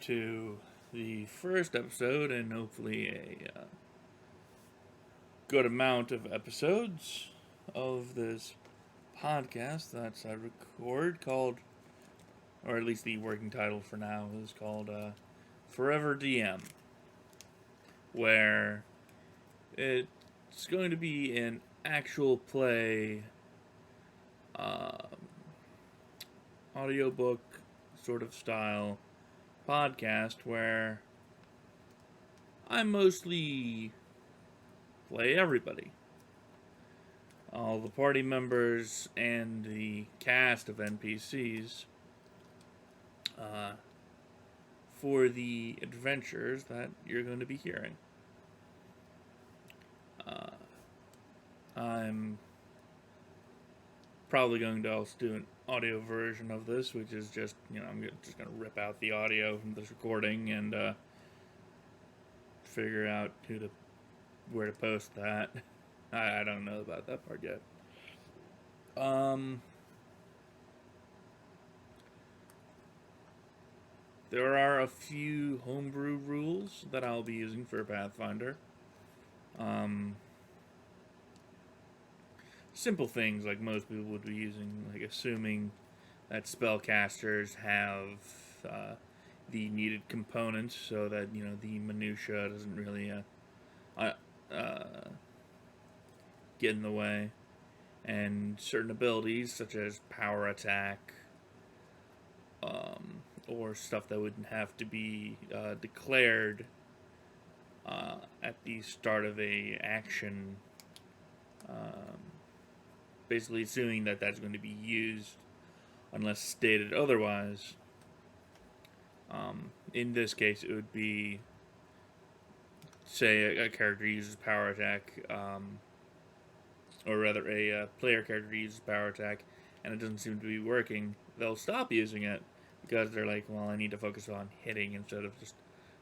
to the first episode and hopefully a good amount of episodes of this podcast that I record called, or at least the working title for now is called Forever DM, where it's going to be an actual play audiobook sort of style podcast where I mostly play everybody. All the party members and the cast of NPCs for the adventures that you're going to be hearing. I'm probably going to also do an audio version of this, which is just, I'm just going to rip out the audio from this recording and figure out where to post that. I don't know about that part yet. There are a few homebrew rules that I'll be using for Pathfinder. Simple things like most people would be using, like assuming that spellcasters have the needed components so that, the minutia doesn't really get in the way. And certain abilities, such as power attack, or stuff that wouldn't have to be declared at the start of a action, basically assuming that that's going to be used unless stated otherwise. In this case, it would be, say, a character uses power attack, or rather, a player character uses power attack, and it doesn't seem to be working. They'll stop using it because they're like, well, I need to focus on hitting instead of just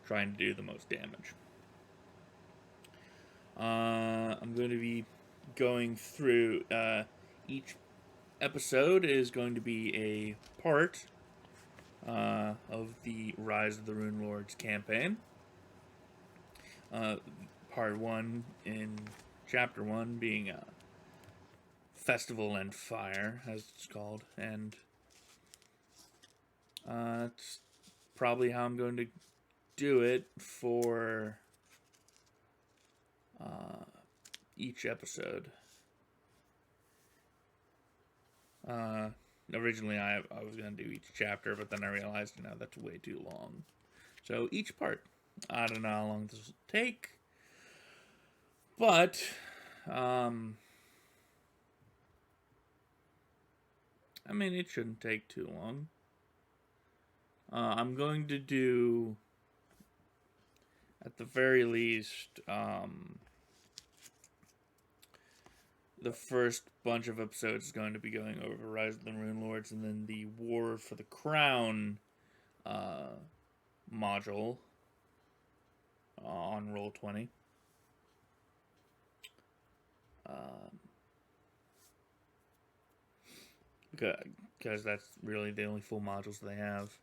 trying to do the most damage. I'm going to be going through each episode is going to be a part of the Rise of the Rune Lords campaign. Part 1 in Chapter 1 being Festival and Fire, as it's called, and it's probably how I'm going to do it for each episode. Originally, I was going to do each chapter, but then I realized, that's way too long. So each part, I don't know how long this will take, but it shouldn't take too long. I'm going to do, at the very least, the first bunch of episodes is going to be going over Rise of the Rune Lords, and then the War for the Crown module on Roll20. Because that's really the only full modules they have.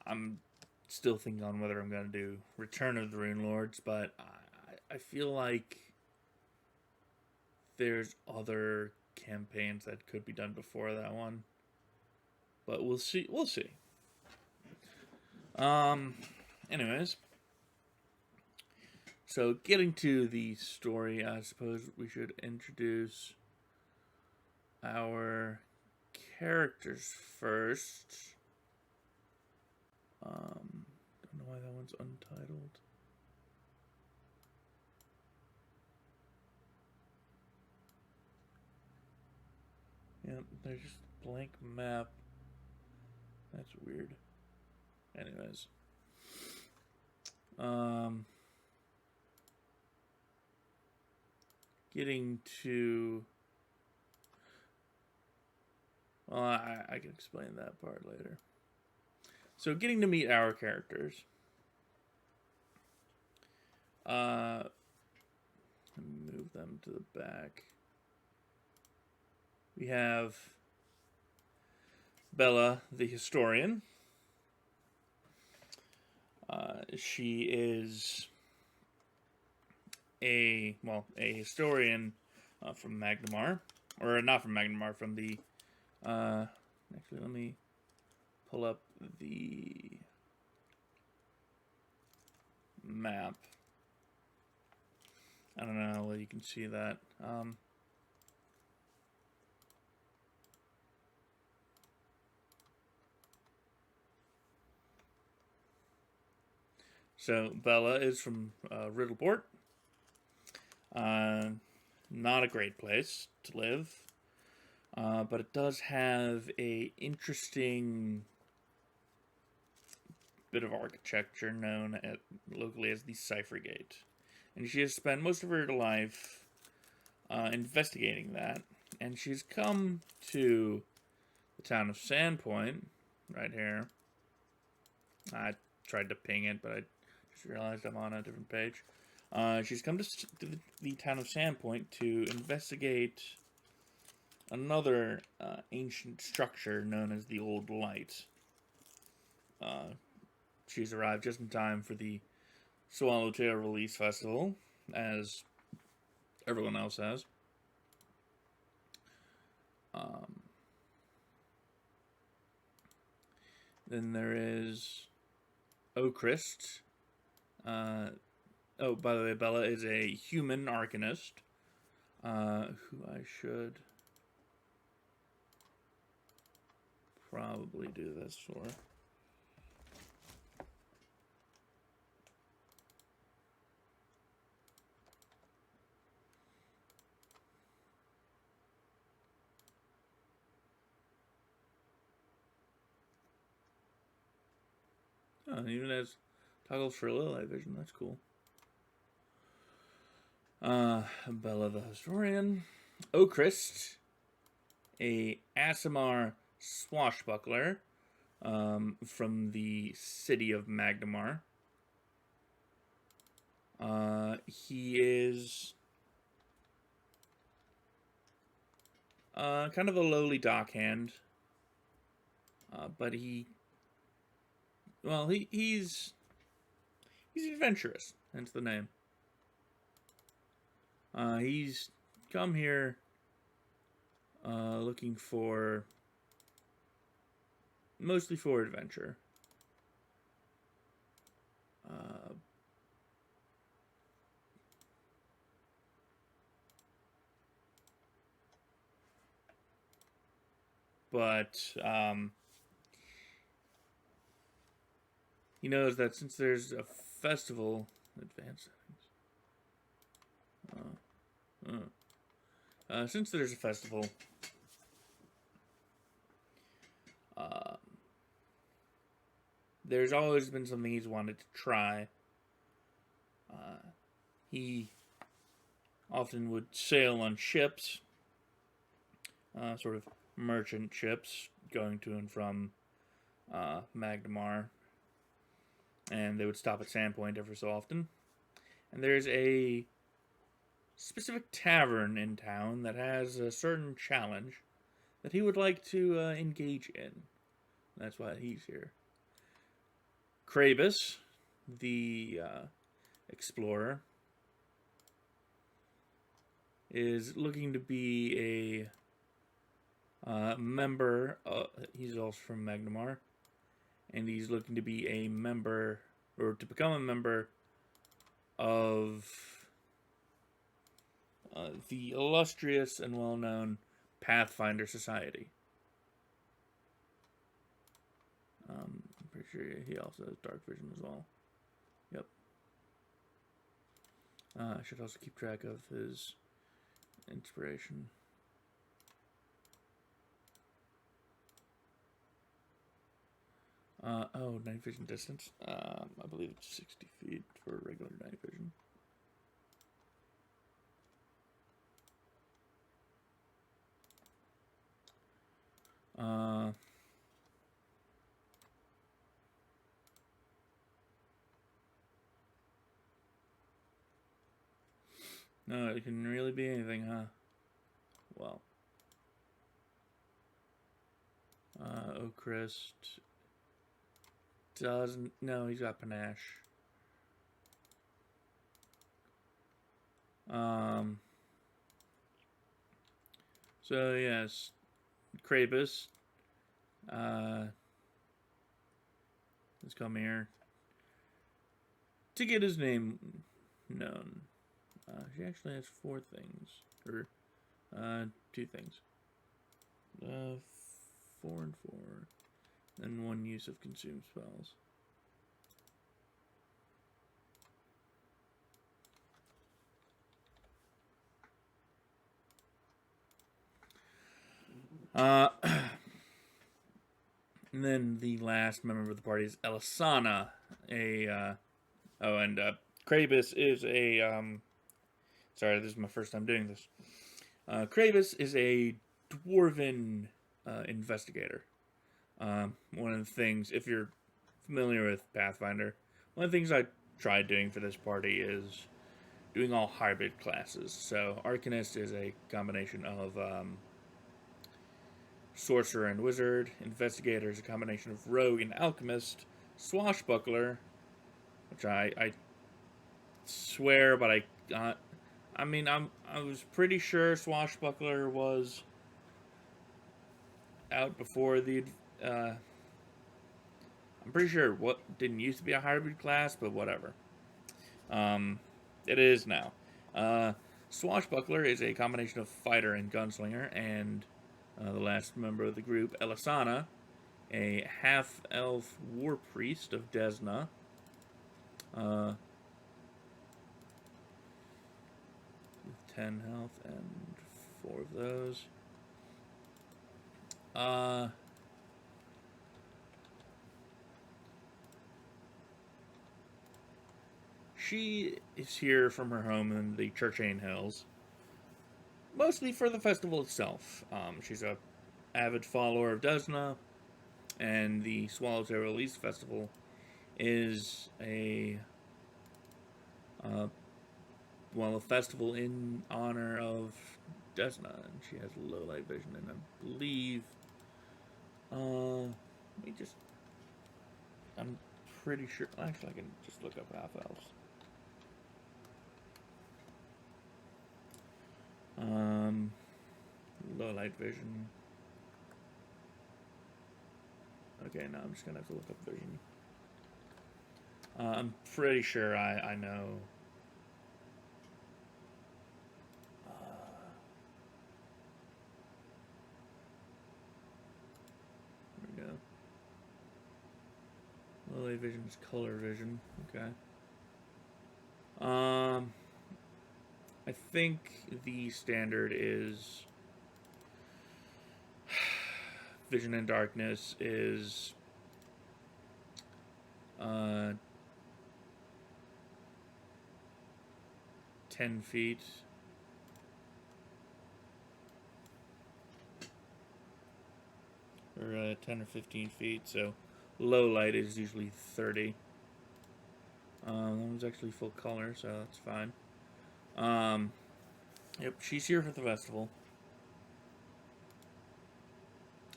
I'm still thinking on whether I'm going to do Return of the Rune Lords, but I feel like there's other campaigns that could be done before that one. But we'll see. Anyways. So getting to the story, I suppose we should introduce our characters first. Don't know why that one's untitled. Yep, there's just a blank map. That's weird. Anyways. Getting to... Well, I can explain that part later. So, getting to meet our characters. Let me move them to the back. We have Bella, the historian. She is a historian from Magnemar, or not from Magnemar, from the. Actually, let me pull up the map. I don't know whether you can see that. So Bella is from Riddleport. Not a great place to live, but it does have a interesting bit of architecture known locally as the Cipher Gate, and she has spent most of her life investigating that, and she's come to the town of Sandpoint, right here. I tried to ping it, but I just realized I'm on a different page. She's come to the town of Sandpoint to investigate another ancient structure known as the Old Light. She's arrived just in time for the Swallowtail Release Festival, as everyone else has. Then there is Ocrist. Oh, by the way, Bella is a human arcanist, who I should probably do this for. Oh, it even has toggles for low light vision. That's cool. Bella the Historian. Ocrist, a Aasimar swashbuckler from the city of Magnemar. He is kind of a lowly dockhand, but he's adventurous, hence the name. He's come here looking for mostly for adventure. But he knows that since there's a festival, advanced settings. Since there's a festival, there's always been something he's wanted to try. He often would sail on ships, sort of merchant ships, going to and from Magnemar, and they would stop at Sandpoint every so often. And there's a specific tavern in town that has a certain challenge that he would like to engage in. That's why he's here. Krabus, the explorer, is looking to be a member. He's also from Magnemar, and he's looking to be a member, or to become a member of the illustrious and well-known Pathfinder Society. I'm pretty sure he also has dark vision as well. Yep. I should also keep track of his inspiration. Night vision distance. I believe it's 60 feet for regular night vision. No, it can really be anything, huh? Well. Ocrist doesn't. No, he's got panache. So yes, Krabus. Let's come here to get his name known. She actually has 4 things, or 2 things. 4 and 4, and 1 use of consume spells. And then the last member of the party is Elisana, Krabus is a, sorry, this is my first time doing this. Krabus is a dwarven investigator. One of the things, if you're familiar with Pathfinder, one of the things I tried doing for this party is doing all hybrid classes. So Arcanist is a combination of Sorcerer and Wizard. Investigator is a combination of Rogue and Alchemist. Swashbuckler, which I swear, but I was pretty sure Swashbuckler was out before the. I'm pretty sure what didn't used to be a hybrid class, but whatever. It is now. Swashbuckler is a combination of fighter and gunslinger, and the last member of the group, Elisana, a half-elf war priest of Desna. 10 health and 4 of those. She is here from her home in the Churchain Hills, mostly for the festival itself. She's a avid follower of Desna, and the Swallowtail Release Festival is a festival in honor of Desna, and she has low light vision, and I believe, I'm pretty sure, actually I can just look up half elves. Low light vision. Okay, now I'm just gonna have to look up vision. I'm pretty sure I know. There we go. Low light vision is color vision. Okay. I think the standard is vision and darkness is 10 feet. Or 10 or 15 feet, so low light is usually 30. That one's actually full color, so that's fine. Yep, she's here for the festival.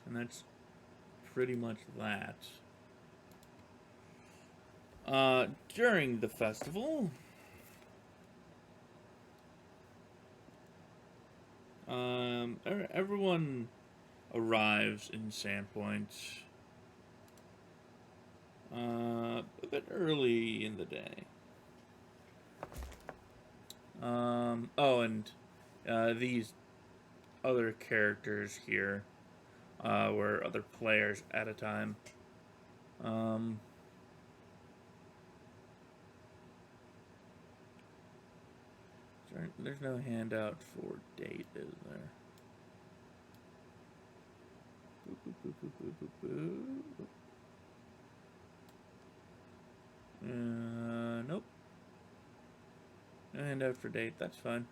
And that's pretty much that. During the festival, everyone arrives in Sandpoint a bit early in the day. These other characters here were other players at a time. There's no handout for date, is there? Nope. No handout for date, that's fine.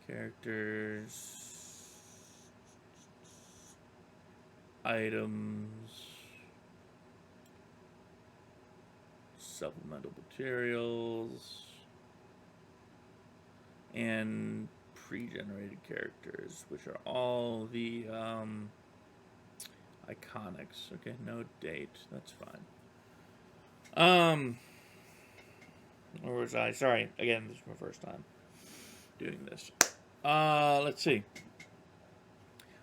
Characters, items, supplemental materials, and pre-generated characters, which are all the iconics. Okay, no date. That's fine. Or was I? Sorry, again, this is my first time doing this. Let's see.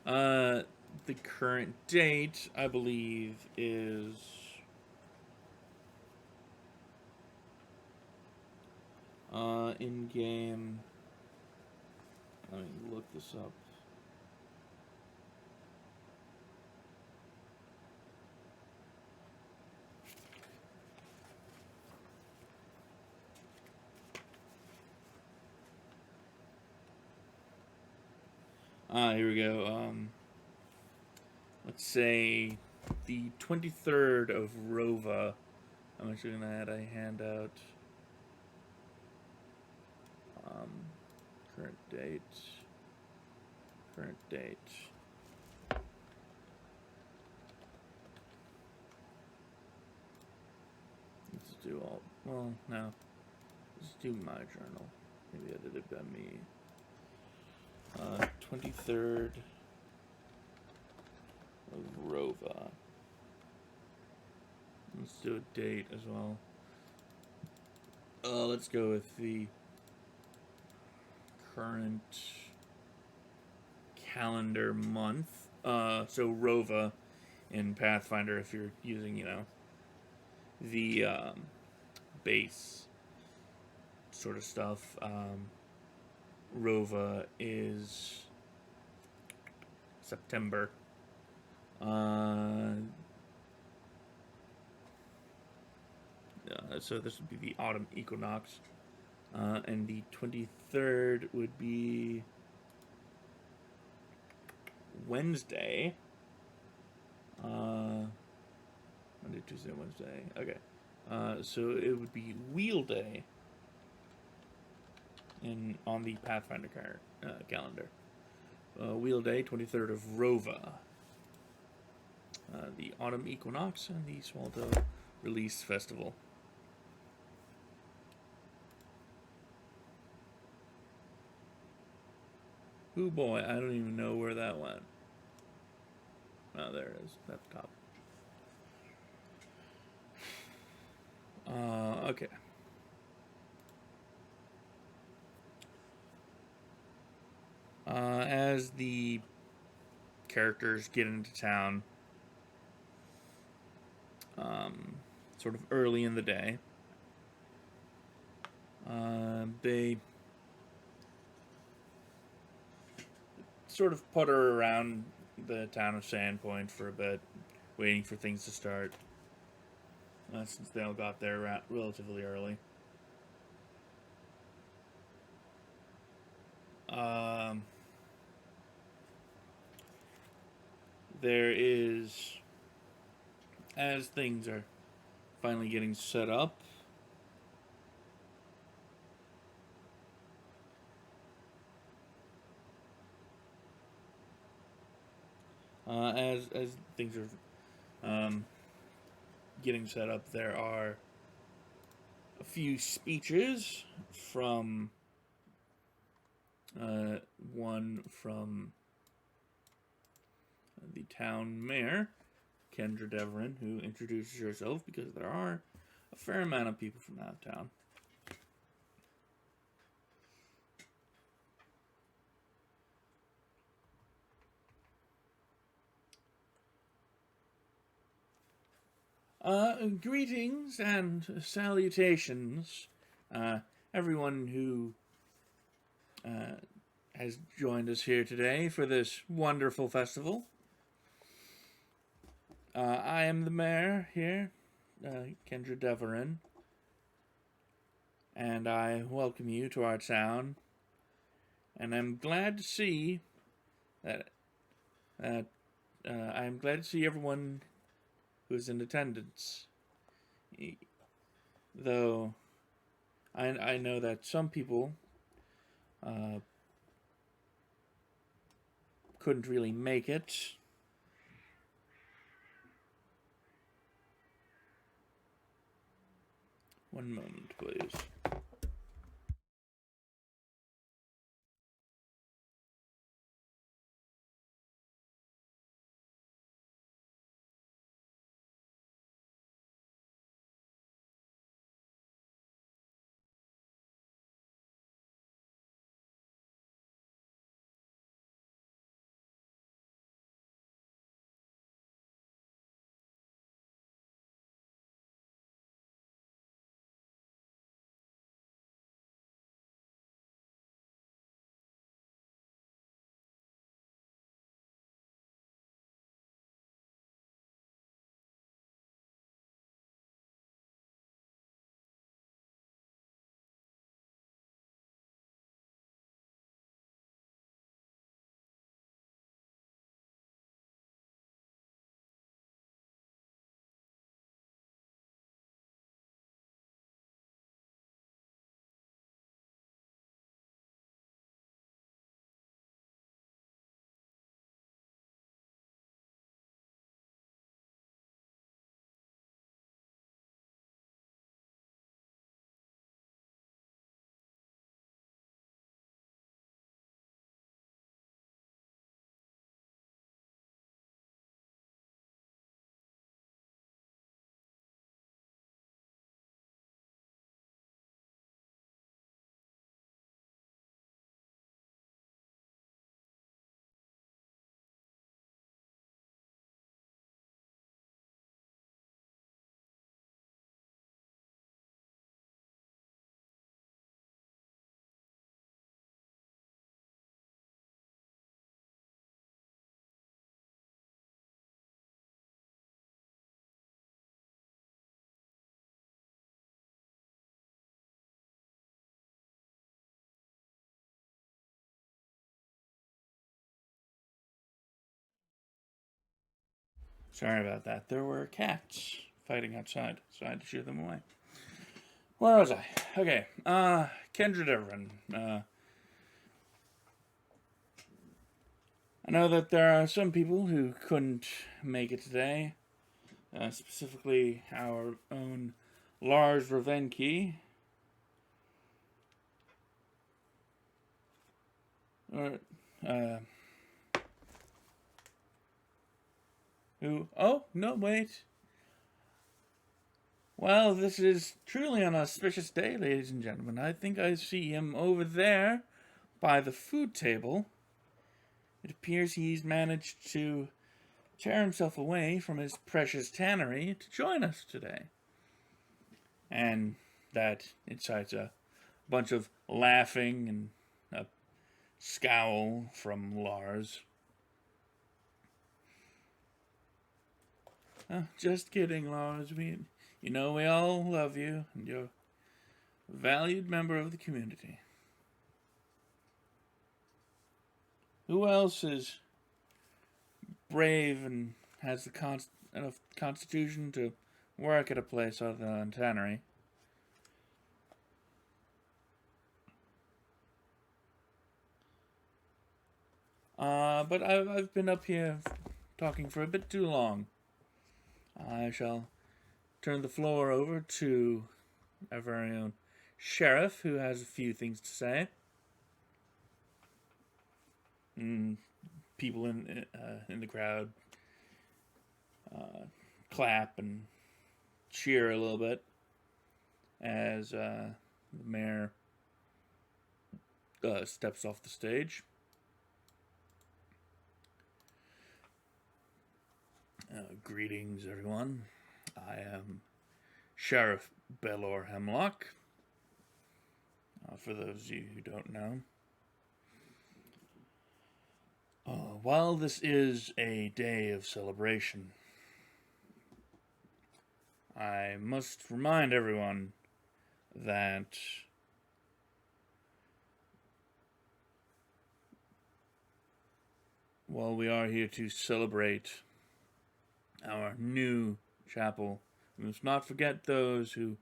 The current date, I believe, is in game. Let me look this up. Here we go. Let's say the 23rd of Rova. I'm actually going to add a handout. Current date. Current date. Let's do all. Well, no. Let's do my journal. Maybe edited by me. 23rd of Rova. Let's do a date as well. Let's go with the current calendar month. So Rova in Pathfinder, if you're using, the base sort of stuff. Rova is September. So this would be the autumn equinox. And the 23rd would be Wednesday. Monday, Tuesday, Wednesday. Okay. So it would be Wheel Day on the Pathfinder calendar. Wheel Day, 23rd of Rova. The autumn equinox and the Swallow Release Festival. Oh boy, I don't even know where that went. Oh, there it is, at the top. Okay. As the characters get into town, sort of early in the day, they sort of putter around the town of Sandpoint for a bit, waiting for things to start, since they all got there relatively early. There is, as things are finally getting set up, as things are getting set up, there are a few speeches from one from the town mayor, Kendra Deverin, who introduces herself because there are a fair amount of people from that town. Greetings and salutations, everyone who has joined us here today for this wonderful festival. I am the mayor here, Kendra Deverin, and I welcome you to our town. And I'm glad to see that I'm glad to see everyone who's in attendance. Though I know that some people couldn't really make it. One moment, please. Sorry about that. There were cats fighting outside, so I had to shoo them away. Where was I? Okay. Kendra Devon. I know that there are some people who couldn't make it today. Specifically our own Lars Ravenki. Who? Oh, no, wait. Well, this is truly an auspicious day, ladies and gentlemen. I think I see him over there by the food table. It appears he's managed to tear himself away from his precious tannery to join us today. And that incites a bunch of laughing and a scowl from Lars. Just kidding, Lars. We all love you, and you're a valued member of the community. Who else is brave and has the enough constitution to work at a place other than tannery? But I've been up here talking for a bit too long. I shall turn the floor over to our very own sheriff, who has a few things to say. People in the crowd clap and cheer a little bit as the mayor steps off the stage. Greetings, everyone. I am Sheriff Belor Hemlock. For those of you who don't know. While this is a day of celebration, I must remind everyone that while we are here to celebrate our new chapel, we must not forget those who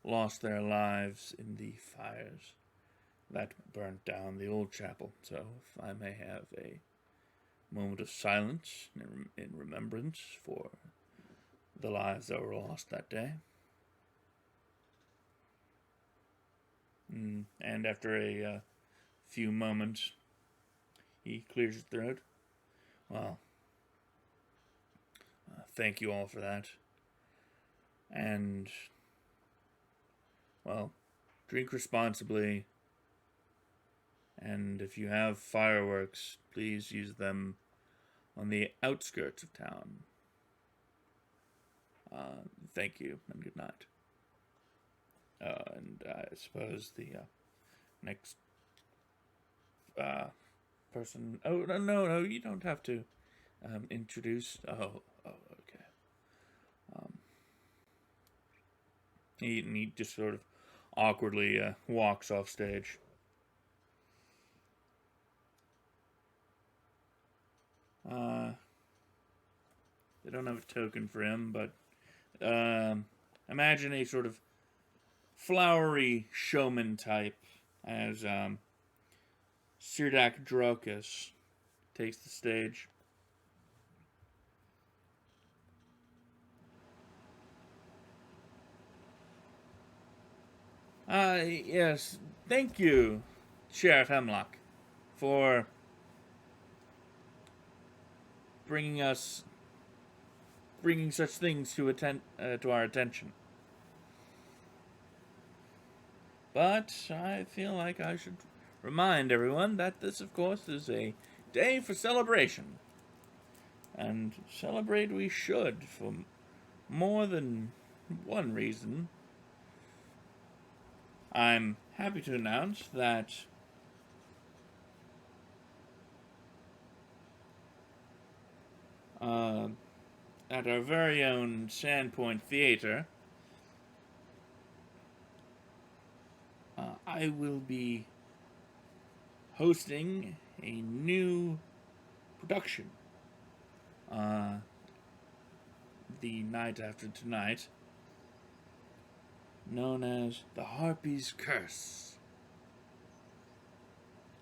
lost their lives in the fires that burnt down the old chapel. So, if I may have a moment of silence in remembrance for the lives that were lost that day. And after a few moments, he clears his throat. Well, thank you all for that. And, well, drink responsibly. And if you have fireworks, please use them on the outskirts of town. Thank you, and good night. And I suppose the next person... Oh, no, you don't have to introduce... Oh, okay. He just sort of awkwardly walks off stage. They don't have a token for him, but imagine a sort of flowery showman type as Sirdak Drokus takes the stage. Yes, thank you, Sheriff Hemlock, for bringing such things to our attention. But I feel like I should remind everyone that this, of course, is a day for celebration. And celebrate we should for more than one reason. I'm happy to announce that at our very own Sandpoint Theater, I will be hosting a new production. the night after tonight, known as the Harpy's Curse.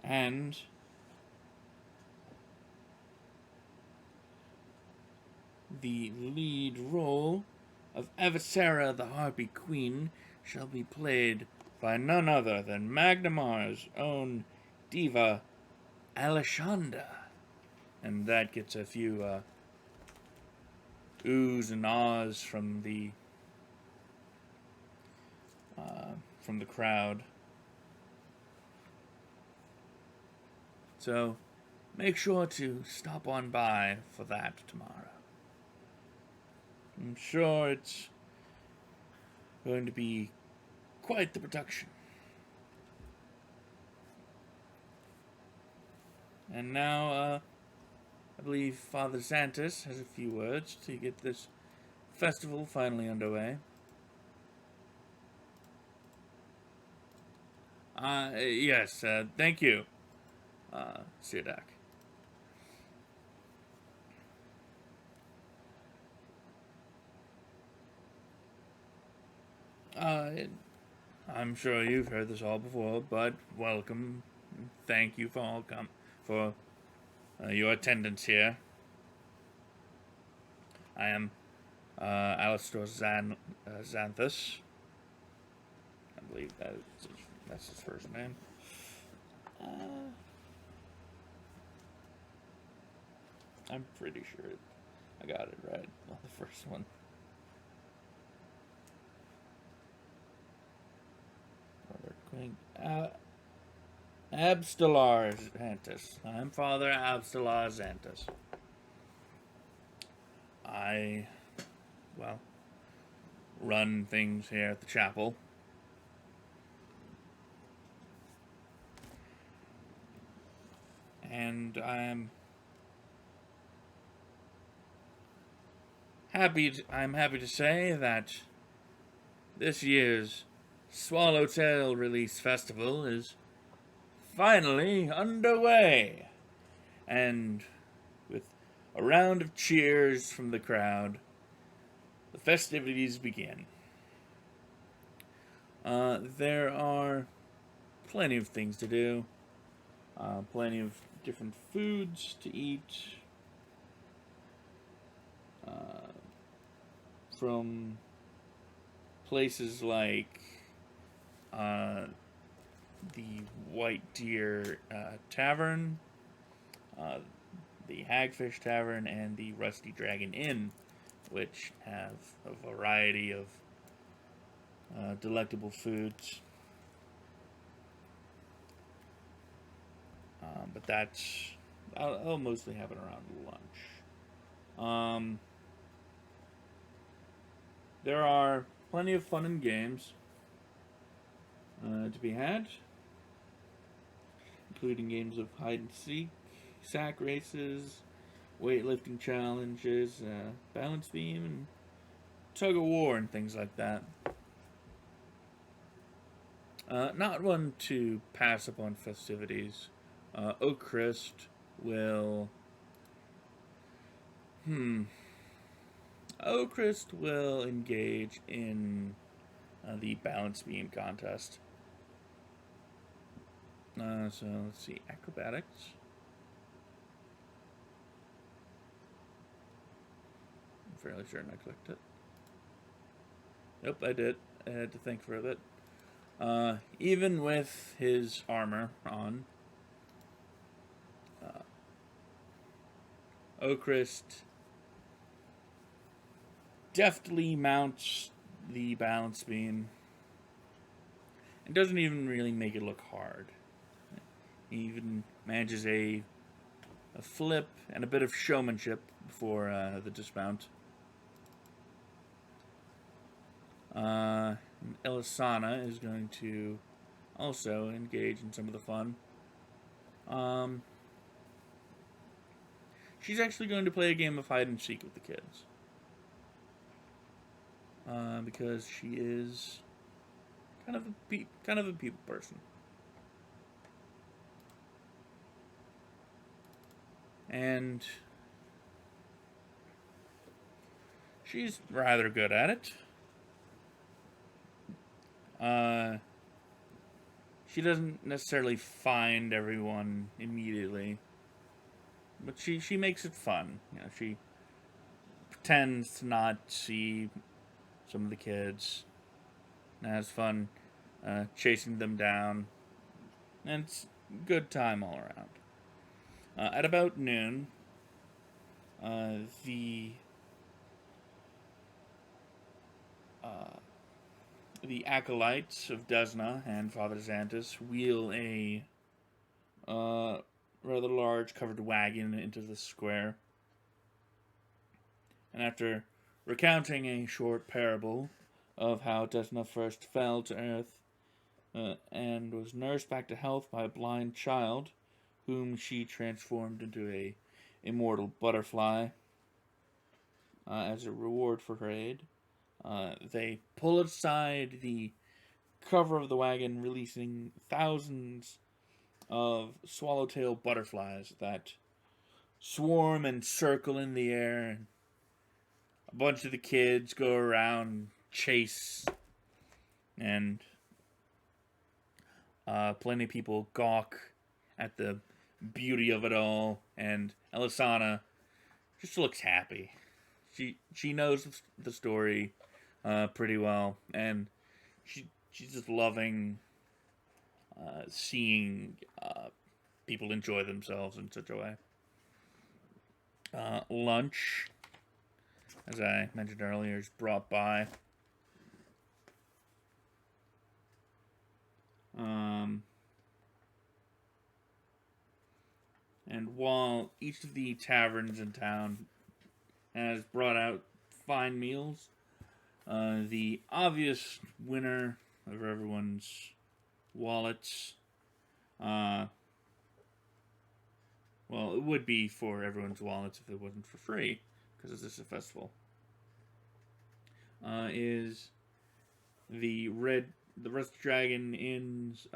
And the lead role of Avicera, the Harpy Queen, shall be played by none other than Magnemar's own diva, Aleshanda. And that gets a few oohs and ahs from the crowd. So make sure to stop on by for that tomorrow. I'm sure it's going to be quite the production. And now, I believe Father Santos has a few words to get this festival finally underway. Yes, thank you, Sidak. I'm sure you've heard this all before, but welcome. Thank you for your attendance here. I am Alistair Xanthus. I believe that's his first name. I'm pretty sure I got it right on the first one. Abstelar Xanthus. I'm Father Abstelar Xanthus. I, run things here at the chapel. And I'm happy to say that this year's Swallowtail Release Festival is finally underway. And with a round of cheers from the crowd, the festivities begin. There are plenty of things to do, plenty of different foods to eat, from places like the White Deer Tavern, the Hagfish Tavern, and the Rusty Dragon Inn, which have a variety of delectable foods. But I'll mostly have it around lunch. There are plenty of fun and games to be had, including games of hide and seek, sack races, weightlifting challenges, balance beam, and tug of war, and things like that. Not one to pass up on festivities. Oakrest will engage in the balance beam contest. So let's see, acrobatics. I'm fairly certain I clicked it. Nope, I did. I had to think for a bit. Even with his armor on, Oakrest deftly mounts the balance beam and doesn't even really make it look hard. He even manages a flip and a bit of showmanship before the dismount. Elisana is going to also engage in some of the fun. She's actually going to play a game of hide and seek with the kids. Because she is kind of a people person. And She's rather good at it. Uh, she doesn't necessarily find everyone immediately, but she makes it fun. You know, she pretends to not see some of the kids and has fun chasing them down, and it's good time all around. At about noon, uh, the uh, the acolytes of Desna and Father Xantus wheel a uh, rather large covered wagon into the square, and after recounting a short parable of how Desna first fell to earth and was nursed back to health by a blind child, whom she transformed into a immortal butterfly as a reward for her aid. They pull aside the cover of the wagon, releasing thousands of swallowtail butterflies that swarm and circle in the air. A bunch of the kids go around, chase, and plenty of people gawk at the beauty of it all. And Elisana just looks happy. She knows the story pretty well, and she's just loving seeing people enjoy themselves in such a way. Lunch, as I mentioned earlier, is brought by. And while each of the taverns in town has brought out fine meals, the obvious winner of everyone's wallets, well, it would be for everyone's wallets if it wasn't for free, because this is a festival, is the Red Dragon Inn's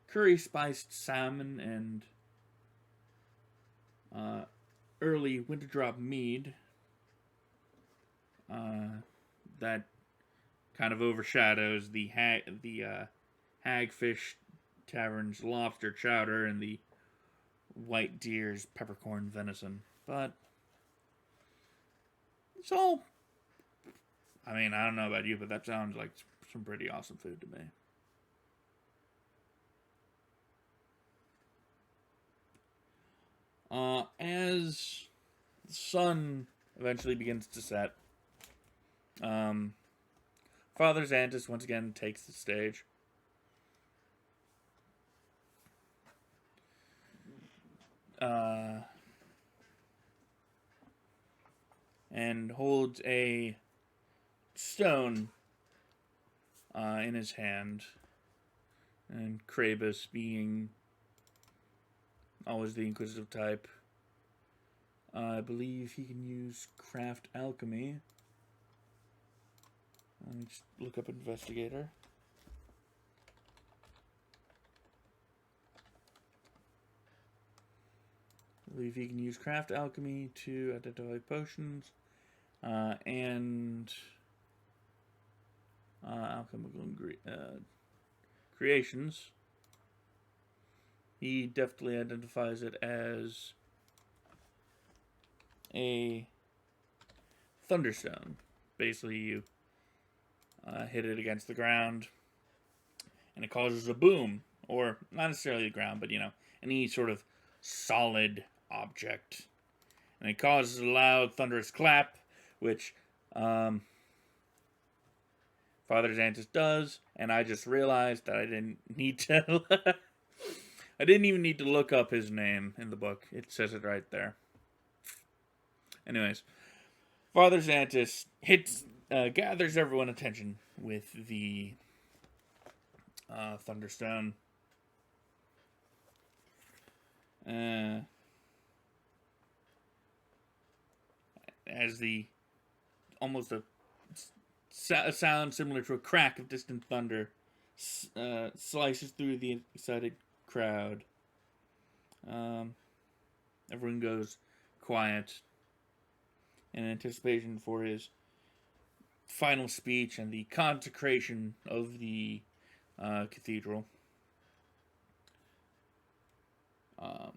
curry spiced salmon and early winter drop mead that kind of overshadows the Hagfish Tavern's lobster chowder and the White Deer's peppercorn venison. But it's all. I mean, I don't know about you, but that sounds like some pretty awesome food to me. As the sun eventually begins to set, Father Xantus once again takes the stage. And holds a stone in his hand. And Krabus, being always the inquisitive type, I believe he can use craft alchemy. Let me just look up investigator. I believe he can use craft alchemy to identify potions and alchemical creations. He definitely identifies it as a thunderstone. Basically, you hit it against the ground, and it causes a boom, or not necessarily the ground, but any sort of solid object, and it causes a loud, thunderous clap, which Father Xantus does, and I just realized that I didn't need to. I didn't even need to look up his name in the book. It says it right there. Anyways, Father Xantus gathers everyone's attention with the Thunderstone. As the almost a sound similar to a crack of distant thunder slices through the excited crowd. Everyone goes quiet, in anticipation for his final speech and the consecration of the cathedral. A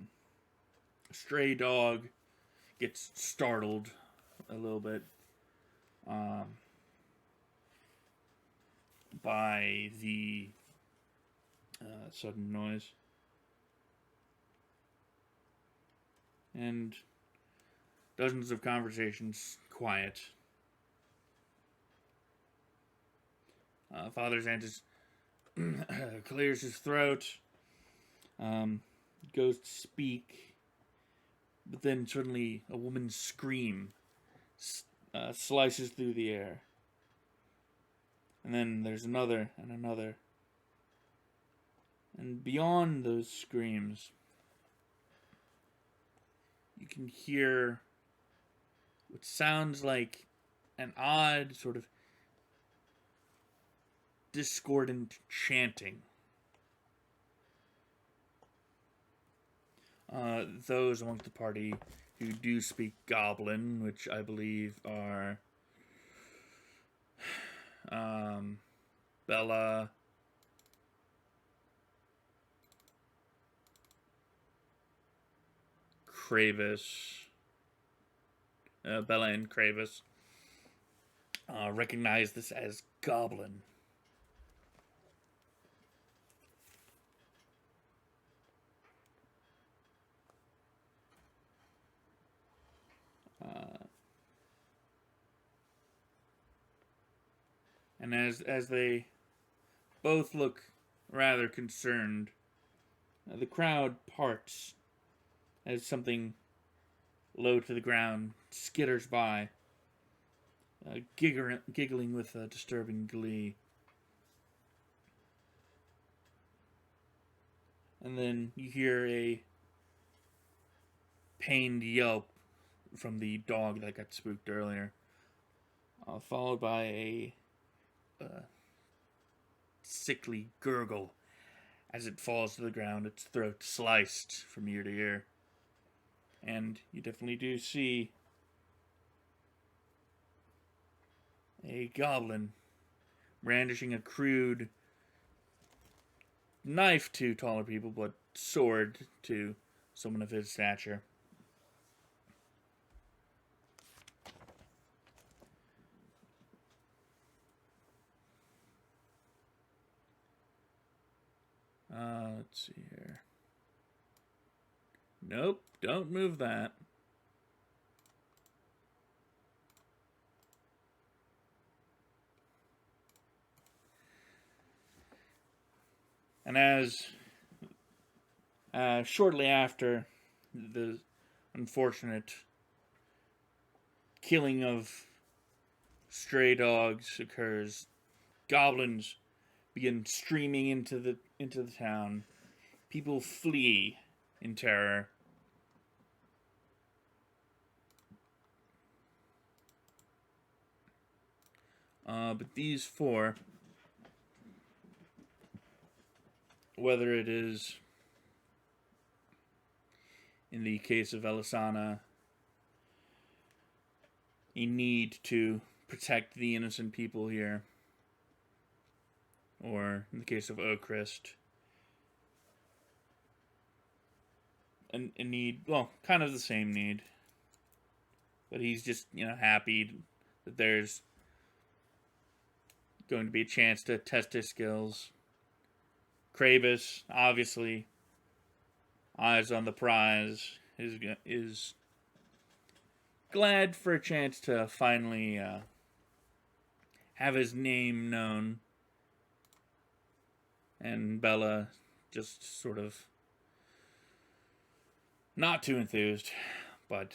stray dog gets startled a little bit by the sudden noise. And dozens of conversations quiet. Father Xantus clears his throat, goes to speak, but then suddenly a woman's scream slices through the air. And then there's another and another. And beyond those screams, you can hear what sounds like an odd sort of discordant chanting. Those amongst the party who do speak Goblin, which I believe are Bella, Bella and Kravis, recognize this as Goblin. And as they both look rather concerned, the crowd parts as something low to the ground skitters by, giggling with a disturbing glee. And then you hear a pained yelp from the dog that got spooked earlier, followed by a sickly gurgle as it falls to the ground, its throat sliced from ear to ear. And you definitely do see a goblin brandishing a crude knife to taller people, but sword to someone of his stature. Let's see here. Nope, don't move that. And as shortly after the unfortunate killing of stray dogs occurs, goblins begin streaming into the town. People flee in terror. But these four, whether it is in the case of Elisana, a need to protect the innocent people here, or in the case of Ocrist, a need, well, kind of the same need, but he's just, happy that there's going to be a chance to test his skills. Kravis, obviously, eyes on the prize, is glad for a chance to finally have his name known. And Bella just sort of not too enthused, but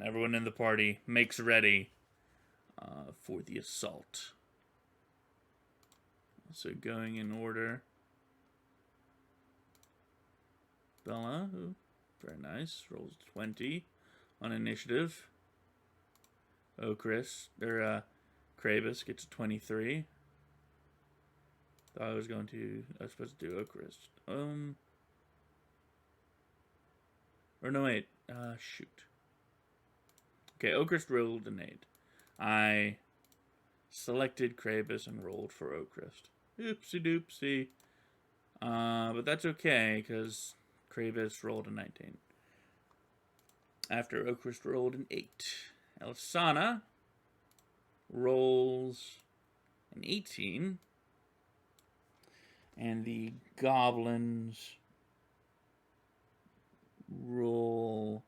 everyone in the party makes ready for the assault. So going in order, Bella, very nice, rolls 20 on initiative. Kravis gets a 23. I was supposed to do Ocrist. Or no, wait. Shoot. Okay, Oakrest rolled an 8. I selected Krabus and rolled for Oakrest. Oopsie doopsie. But that's okay, because Krabus rolled a 19. After Oakrest rolled an 8. Elsana rolls an 18. And the goblins roll...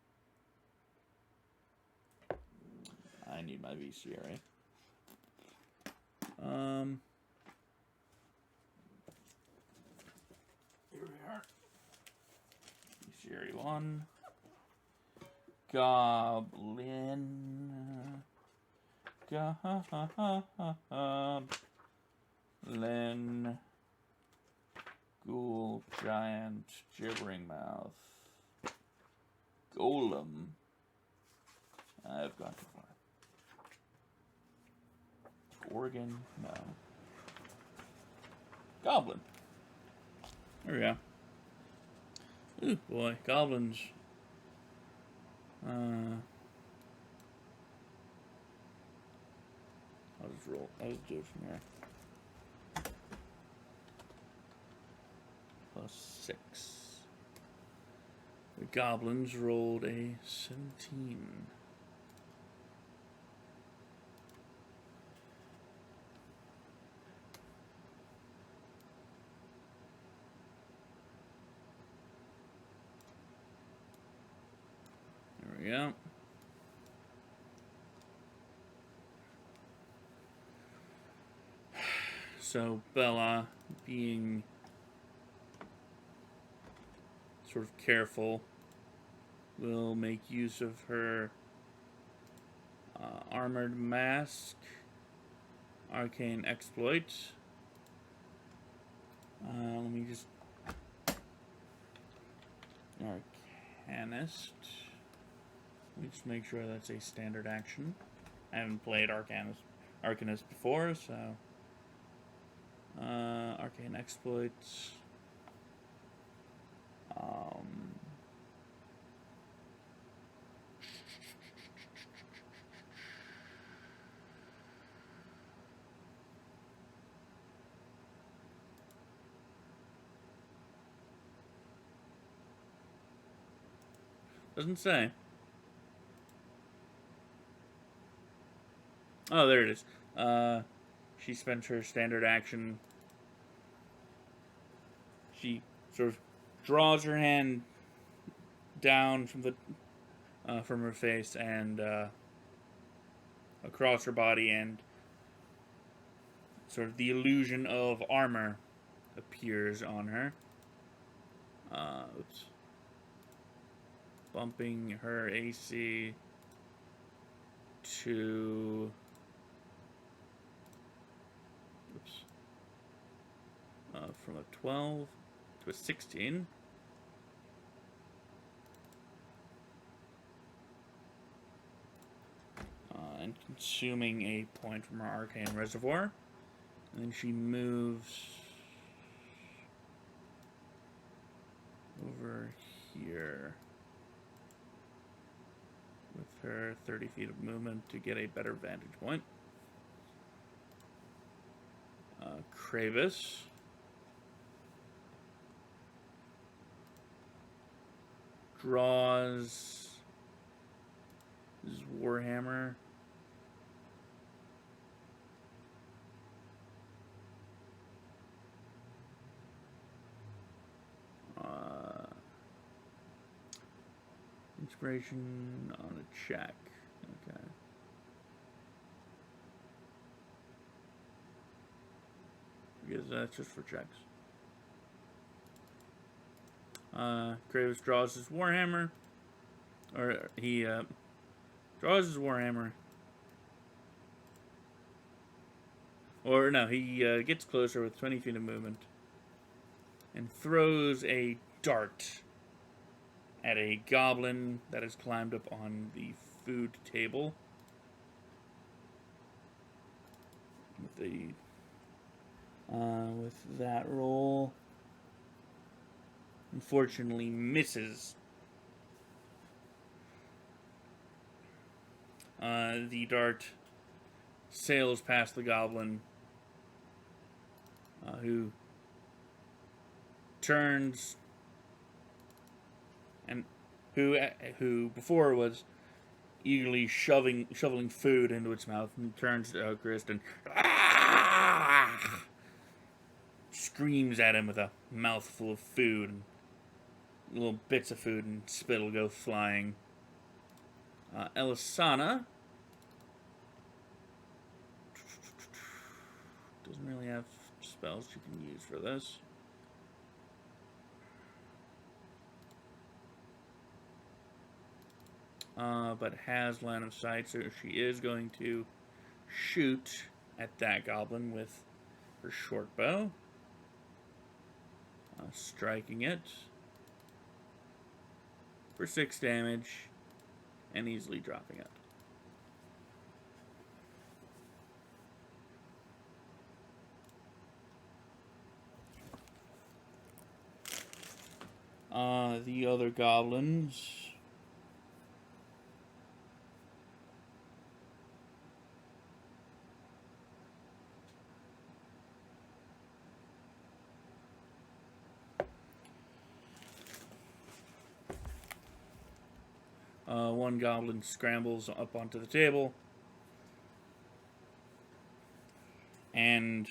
I need my VCRA. Here we are. VCRA 1. Goblin. Goblin. Ghoul, giant, gibbering mouth. Golem. I've gone too far. Organ, no. Goblin. There we go. Ooh, boy, goblins. I'll just roll. I'll just do it from here. +6. The goblins rolled a 17. There we go. So Bella, being sort of careful, will make use of her armored mask, arcane exploit. Let me just arcanist. Let me just make sure that's a standard action. I haven't played arcanist before, so arcane exploits. Doesn't say. Oh, there it is. She spends her standard action. She sort of draws her hand down from the from her face and across her body, and sort of the illusion of armor appears on her. Oops. Bumping her AC to... Oops. From a 12 to a 16. And consuming a point from her arcane reservoir. And then she moves over here with her 30 feet of movement to get a better vantage point. Kravis draws his warhammer. Inspiration on a check. Okay. Because that's just for checks. Kravis draws his warhammer. Or he draws his warhammer. Or no, he gets closer with 20 feet of movement. And throws a dart at a goblin that has climbed up on the food table. With that roll, unfortunately misses. The dart sails past the goblin, who turns and who before was eagerly shoveling food into its mouth, and turns to Oakrist and screams at him with a mouthful of food, and little bits of food and spit will go flying. Elisana doesn't really have spells she can use for this. But has line of sight, so she is going to shoot at that goblin with her short bow, striking it for 6 damage and easily dropping it. The other goblins, one goblin scrambles up onto the table and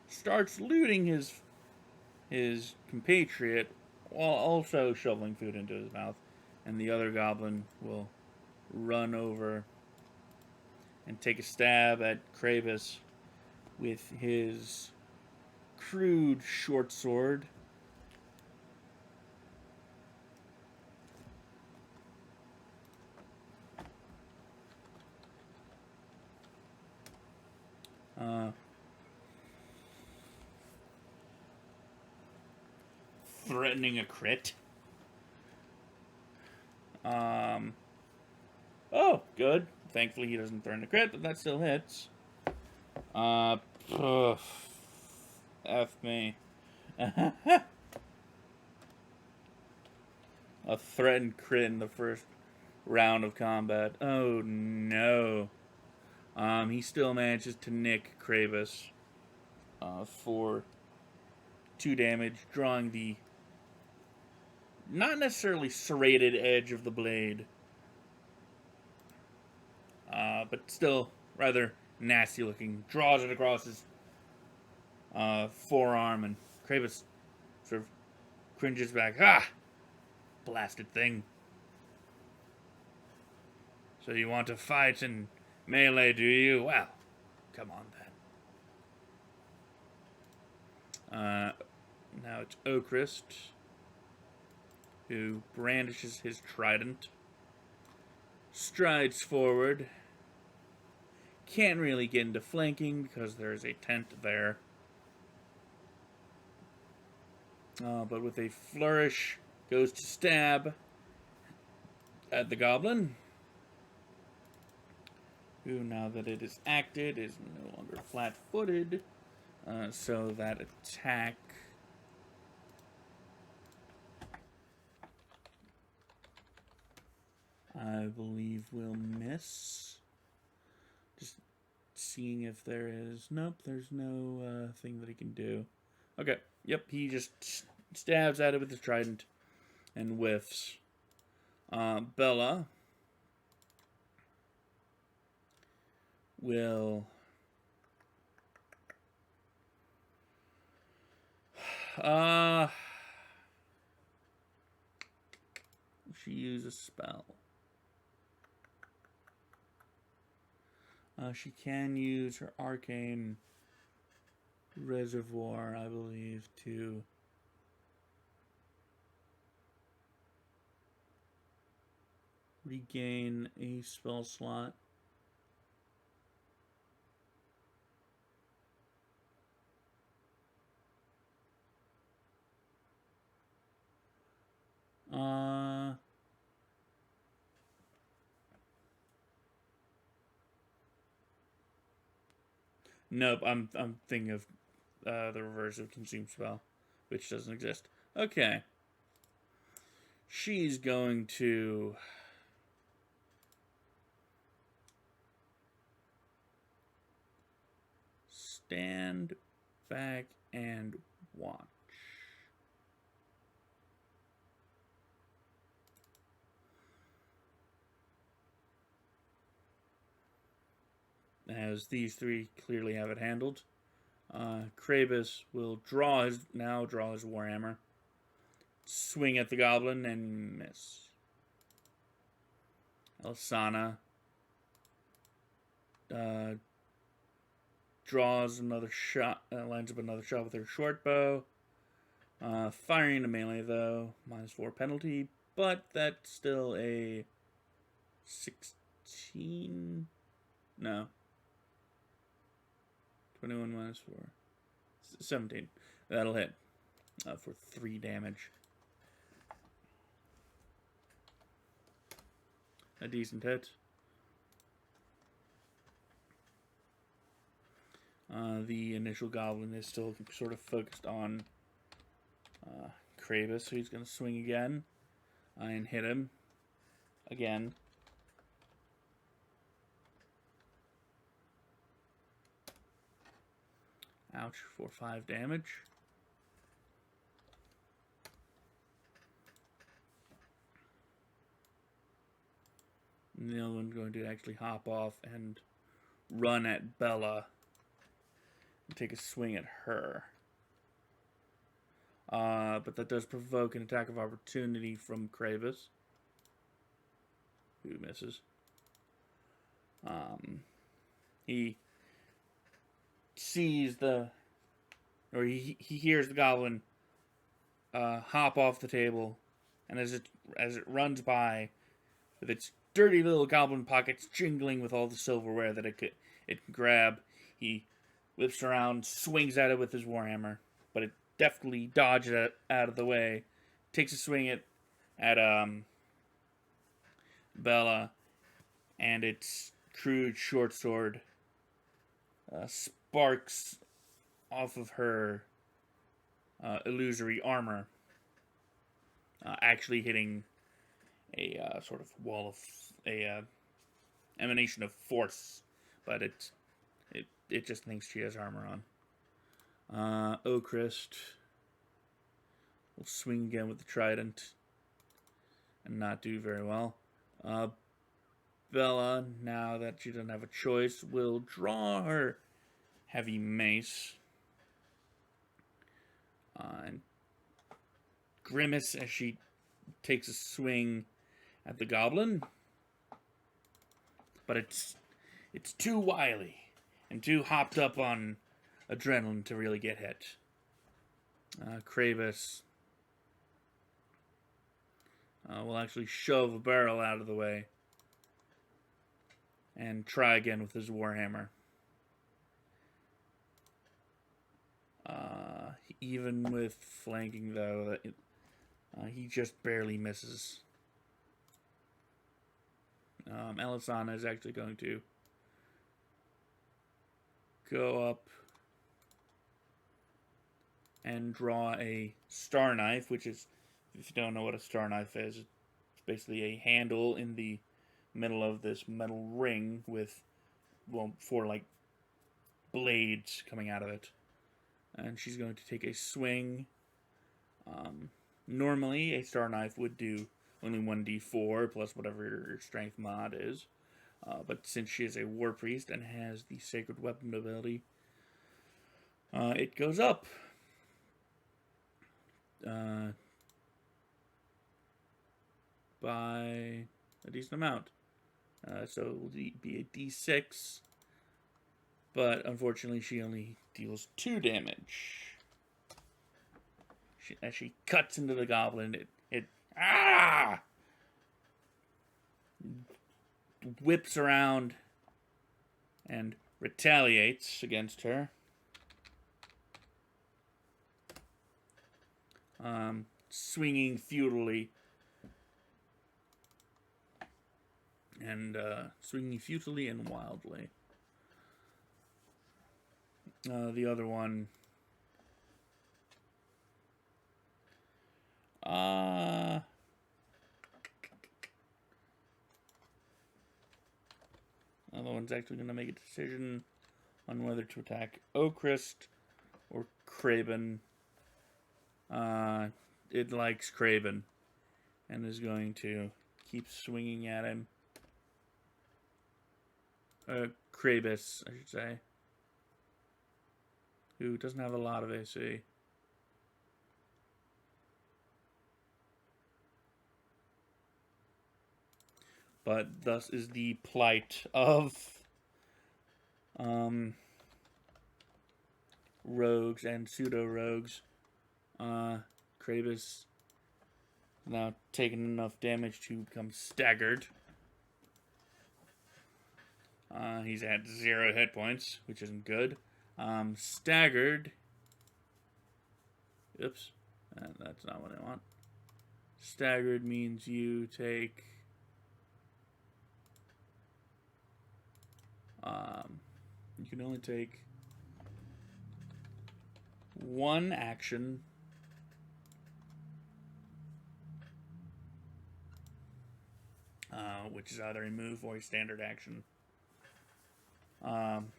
starts looting his compatriot while also shoveling food into his mouth, and the other goblin will run over and take a stab at Kravis with his crude short sword. Threatening a crit. Oh, good. Thankfully he doesn't threaten a crit, but that still hits. F me. A threatened crit in the first round of combat. Oh no. He still manages to nick Kravis for 2 damage, drawing the not necessarily serrated edge of the blade, but still rather nasty looking. Draws it across his forearm, and Kravis sort of cringes back. Ah! Blasted thing. So you want to fight in melee, do you? Well, come on then. Now it's Oakrist, who brandishes his trident, strides forward. Can't really get into flanking because there's a tent there. But with a flourish, goes to stab at the goblin, who, now that it is acted, is no longer flat-footed. So that attack I believe will miss. Just seeing if there is... Nope, there's no thing that he can do. Okay, yep, he just stabs at it with his trident and whiffs. Bella will... she use a spell. She can use her arcane reservoir, I believe, to regain a spell slot. Nope, I'm thinking of the reverse of consume spell, which doesn't exist. Okay. She's going to stand back and watch. As these three clearly have it handled. Krabus will draw his warhammer, swing at the goblin and miss. Elsana draws another shot, lines up another shot with her short bow. Firing a melee though, -4 penalty, but that's still a 16. No. 21 -4. 17. That'll hit for 3 damage. A decent hit. The initial goblin is still sort of focused on Krabus, so he's going to swing again and hit him again. Ouch, for 5 damage. And the other one's going to actually hop off and run at Bella and take a swing at her. But that does provoke an attack of opportunity from Krabus, who misses. He sees he hears the goblin hop off the table, and as it runs by, with its dirty little goblin pockets jingling with all the silverware that it can grab, he whips around, swings at it with his warhammer, but it deftly dodges it out of the way, takes a swing at Bella, and its crude short sword sparks off of her illusory armor, actually hitting a sort of wall of emanation of force, but it just thinks she has armor on. Ocrist will swing again with the trident and not do very well. Bella, now that she doesn't have a choice, will draw her heavy mace and grimace as she takes a swing at the goblin, but it's too wily and too hopped up on adrenaline to really get hit. Krabus will actually shove a barrel out of the way and try again with his warhammer. Even with flanking, though, he just barely misses. Elisana is actually going to go up and draw a star knife, which is, if you don't know what a star knife is, it's basically a handle in the middle of this metal ring with, well, 4 like blades coming out of it. And she's going to take a swing. Normally, a star knife would do only 1d4 plus whatever your strength mod is. But since she is a war priest and has the sacred weapon ability, it goes up. By a decent amount. So it will be a d6. But unfortunately, she only deals 2 damage. As she cuts into the goblin, it whips around and retaliates against her. Swinging futilely. And swinging futilely and wildly. The other one. Other one's actually going to make a decision on whether to attack Oakrist or Craven. It likes Craven and is going to keep swinging at him. Krabus, I should say, who doesn't have a lot of AC. But thus is the plight of rogues and pseudo-rogues. Krabus now taking enough damage to become staggered. He's at 0 hit points, which isn't good. Staggered. Oops. That's not what I want. Staggered means you take... you can only take one action which is either a move or a standard action on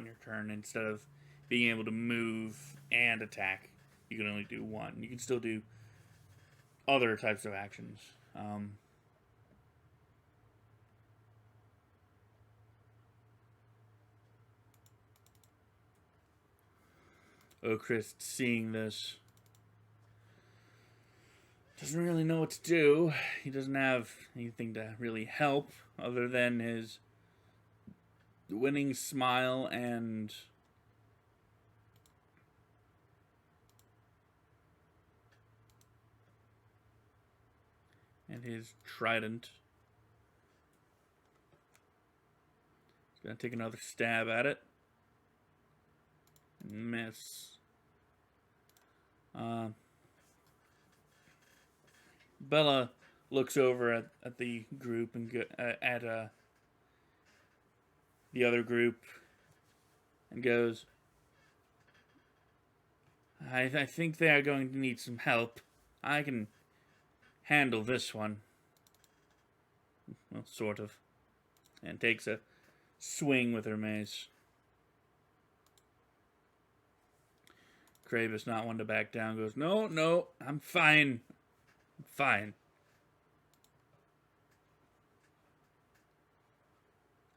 your turn. Instead of being able to move and attack, you can only do one. You can still do other types of actions. Oakrist, seeing this, doesn't really know what to do. He doesn't have anything to really help other than his winning smile and his trident. He's gonna take another stab at it. Miss. Bella looks over at the group and at the other group and goes, I think they are going to need some help. I can handle this one. Well, sort of. And takes a swing with her mace. Krabus, not one to back down, goes, No, I'm fine. I'm fine.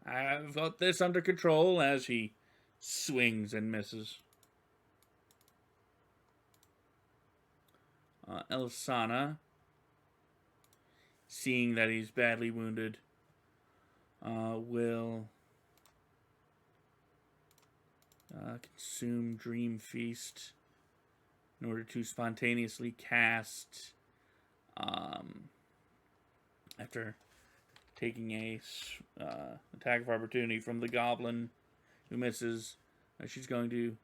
I've got this under control, as he swings and misses. Elisana, seeing that he's badly wounded, will consume Dream Feast in order to spontaneously cast, after taking a attack of opportunity from the goblin who misses. She's going to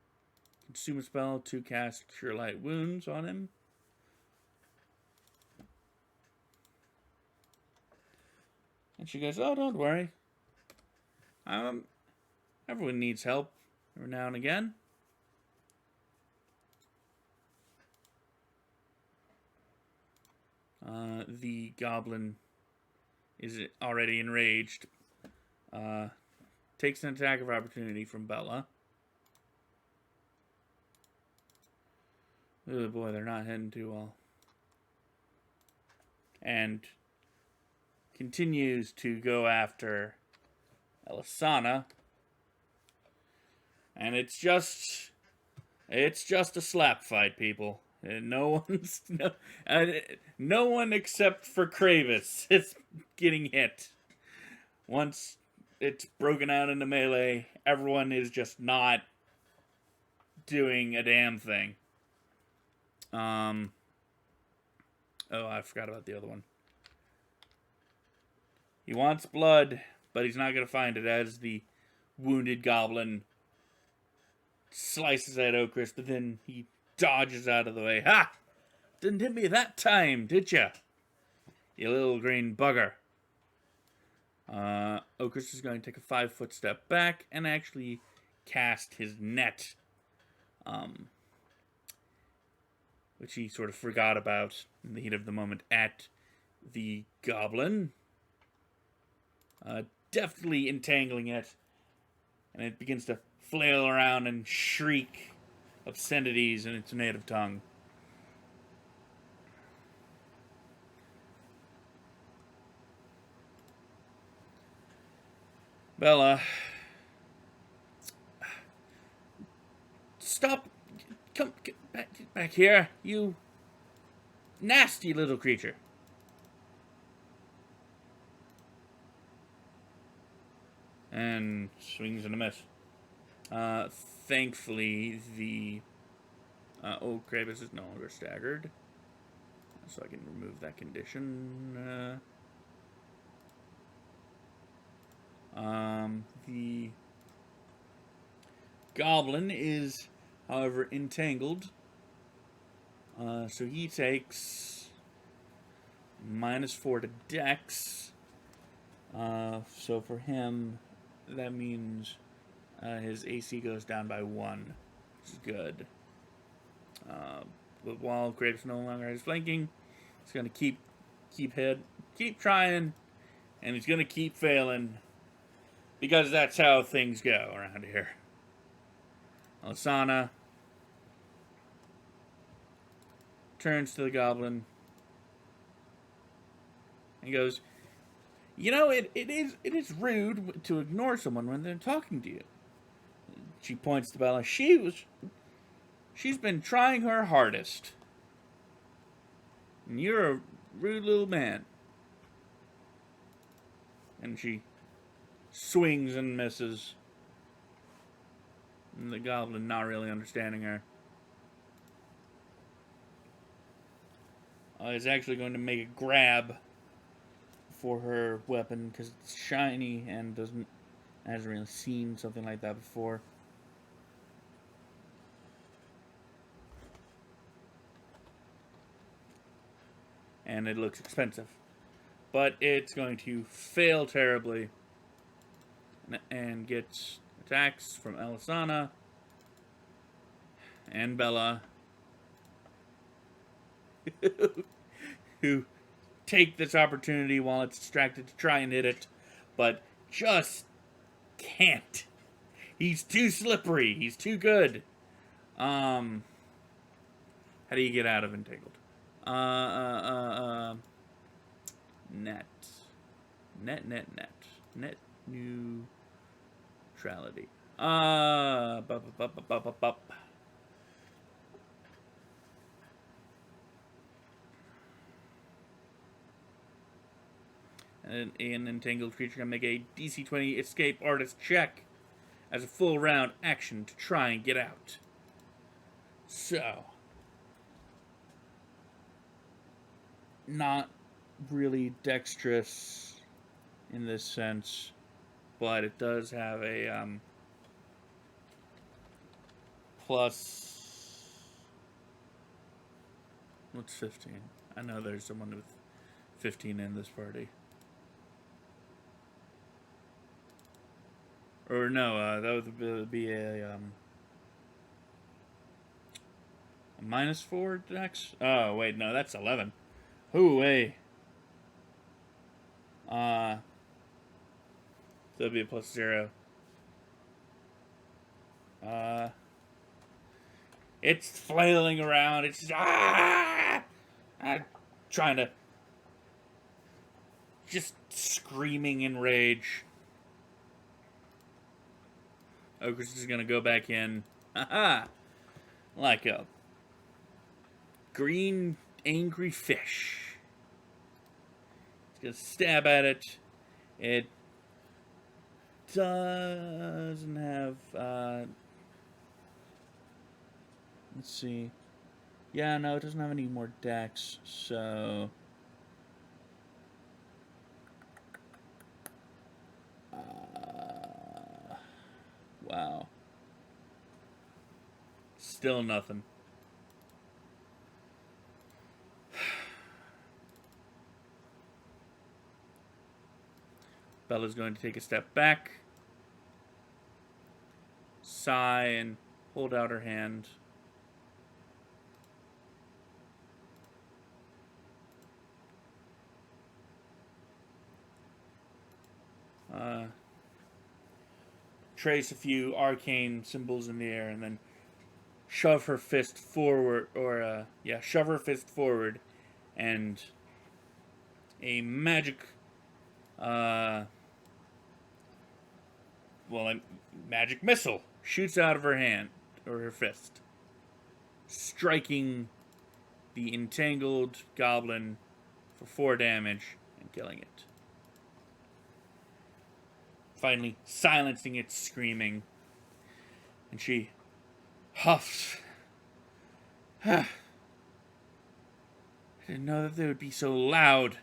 consume a spell to cast Cure Light Wounds on him. And she goes, oh, don't worry. Everyone needs help every now and again. The goblin is already enraged. Takes an attack of opportunity from Bella. Oh boy, they're not heading too well. And continues to go after Elisana. And it's just a slap fight, people. And no one except for Krabus is getting hit. Once it's broken out into melee, everyone is just not doing a damn thing. Oh, I forgot about the other one. He wants blood, but he's not going to find it as the wounded goblin slices at Oakrist, but then he dodges out of the way. Ha! Didn't hit me that time, did ya? You little green bugger. Oakrist is going to take a 5-foot step back and actually cast his net. Which he sort of forgot about in the heat of the moment at the goblin. Deftly entangling it. And it begins to flail around and shriek obscenities in its native tongue. Bella, stop! Come get back here, you nasty little creature! And swings and a miss. Thankfully, the Kravis is no longer staggered, so I can remove that condition. The goblin is, however, entangled, so he takes -4 to Dex. So for him, that means his AC goes down by 1, which is good. But while Kravis no longer has flanking, he's gonna keep trying, and he's gonna keep failing. Because that's how things go around here. Alessana turns to the goblin and goes, "You know, it is rude to ignore someone when they're talking to you." She points to Bella. She's been trying her hardest. And you're a rude little man. And she swings and misses. And the goblin not really understanding her. Is actually going to make a grab for her weapon because it's shiny and hasn't really seen something like that before. And it looks expensive. But it's going to fail terribly. And gets attacks from Alessana and Bella, who take this opportunity while it's distracted to try and hit it, but just can't. He's too slippery. He's too good. How do you get out of entangled? Net neutrality. And an entangled creature can make a DC 20 escape artist check as a full round action to try and get out. So, not really dexterous in this sense, but it does have a plus. What's 15? I know there's someone with 15 in this party. Or no, that would be a -4 dex. Oh wait, no, that's 11. Ooh, hey. So that'd be a +0. It's flailing around. It's trying to, just screaming in rage. Ogre's is gonna go back in. Like a green angry fish. It's gonna stab at it. It doesn't have, let's see. Yeah, no, it doesn't have any more dex, so wow. Still nothing. Bella's going to take a step back, sigh, and hold out her hand. trace a few arcane symbols in the air, and then shove her fist forward, shove her fist forward, and a magic, uh, a magic missile shoots out of her hand or her fist, striking the entangled goblin for 4 damage and killing it. Finally, silencing its screaming, and she huffs. I didn't know that they would be so loud.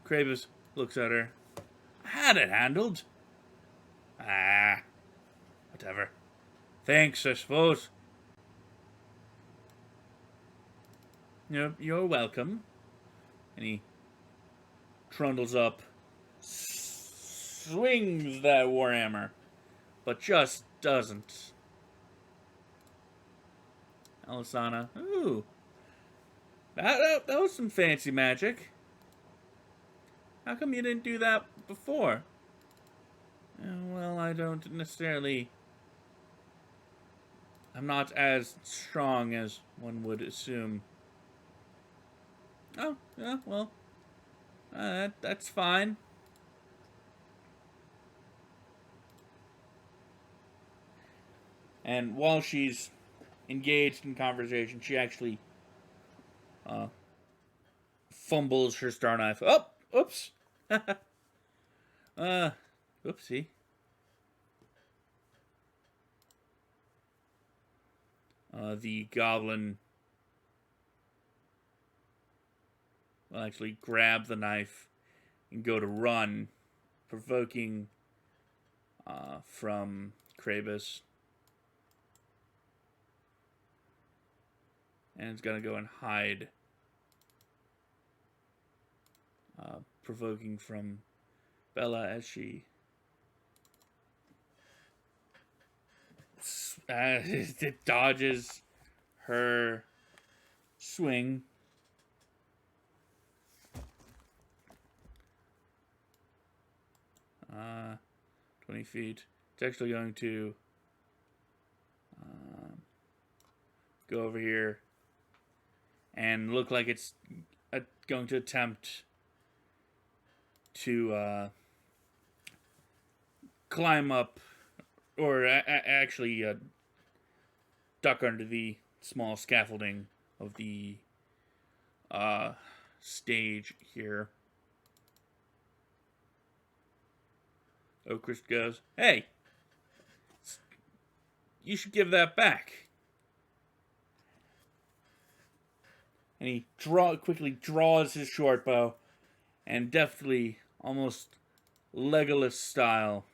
Kravis looks at her. I had it handled. Whatever. Thanks, I suppose. You're welcome. And he trundles up, swings that warhammer, but just doesn't. Alisana, ooh, that was some fancy magic. How come you didn't do that before? Well, I don't necessarily. I'm not as strong as one would assume. Oh, yeah, well, that's fine. And while she's engaged in conversation, she actually fumbles her star knife. Oh, oops. Oopsie. The goblin will actually grab the knife and go to run, provoking from Kravis. And it's going to go and hide, provoking from Bella as she it dodges her swing. Uh, 20 feet. It's actually going to go over here and look like it's going to attempt to climb up, or actually duck under the small scaffolding of the stage here. Oakrist goes, "Hey, you should give that back." And he quickly draws his short bow and deftly, almost Legolas style,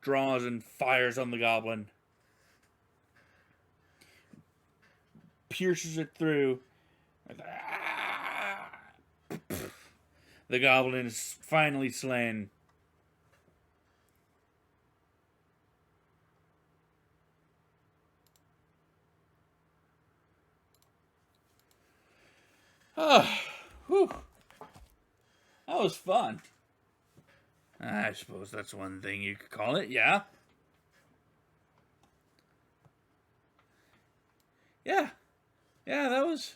draws and fires on the goblin. Pierces it through. The goblin is finally slain. Whew. That was fun. I suppose that's one thing you could call it, yeah. Yeah. Yeah, that was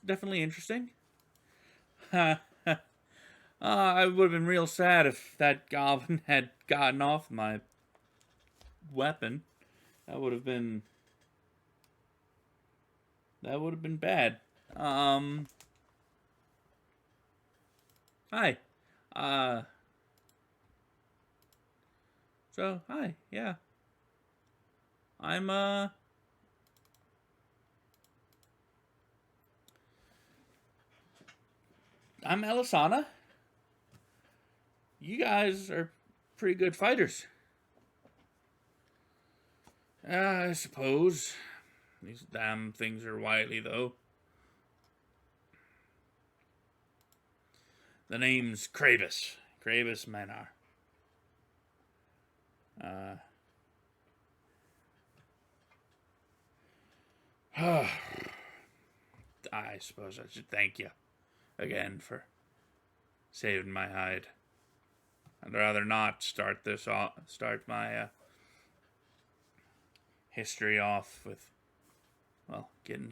definitely interesting. I would have been real sad if that goblin had gotten off my weapon. That would have been bad. Hi. So, hi. Yeah. I'm Alisana. You guys are pretty good fighters. I suppose. These damn things are wily, though. The name's Kravis. Kravis Manar. I suppose I should thank you again for saving my hide. I'd rather not start my history off with, well, getting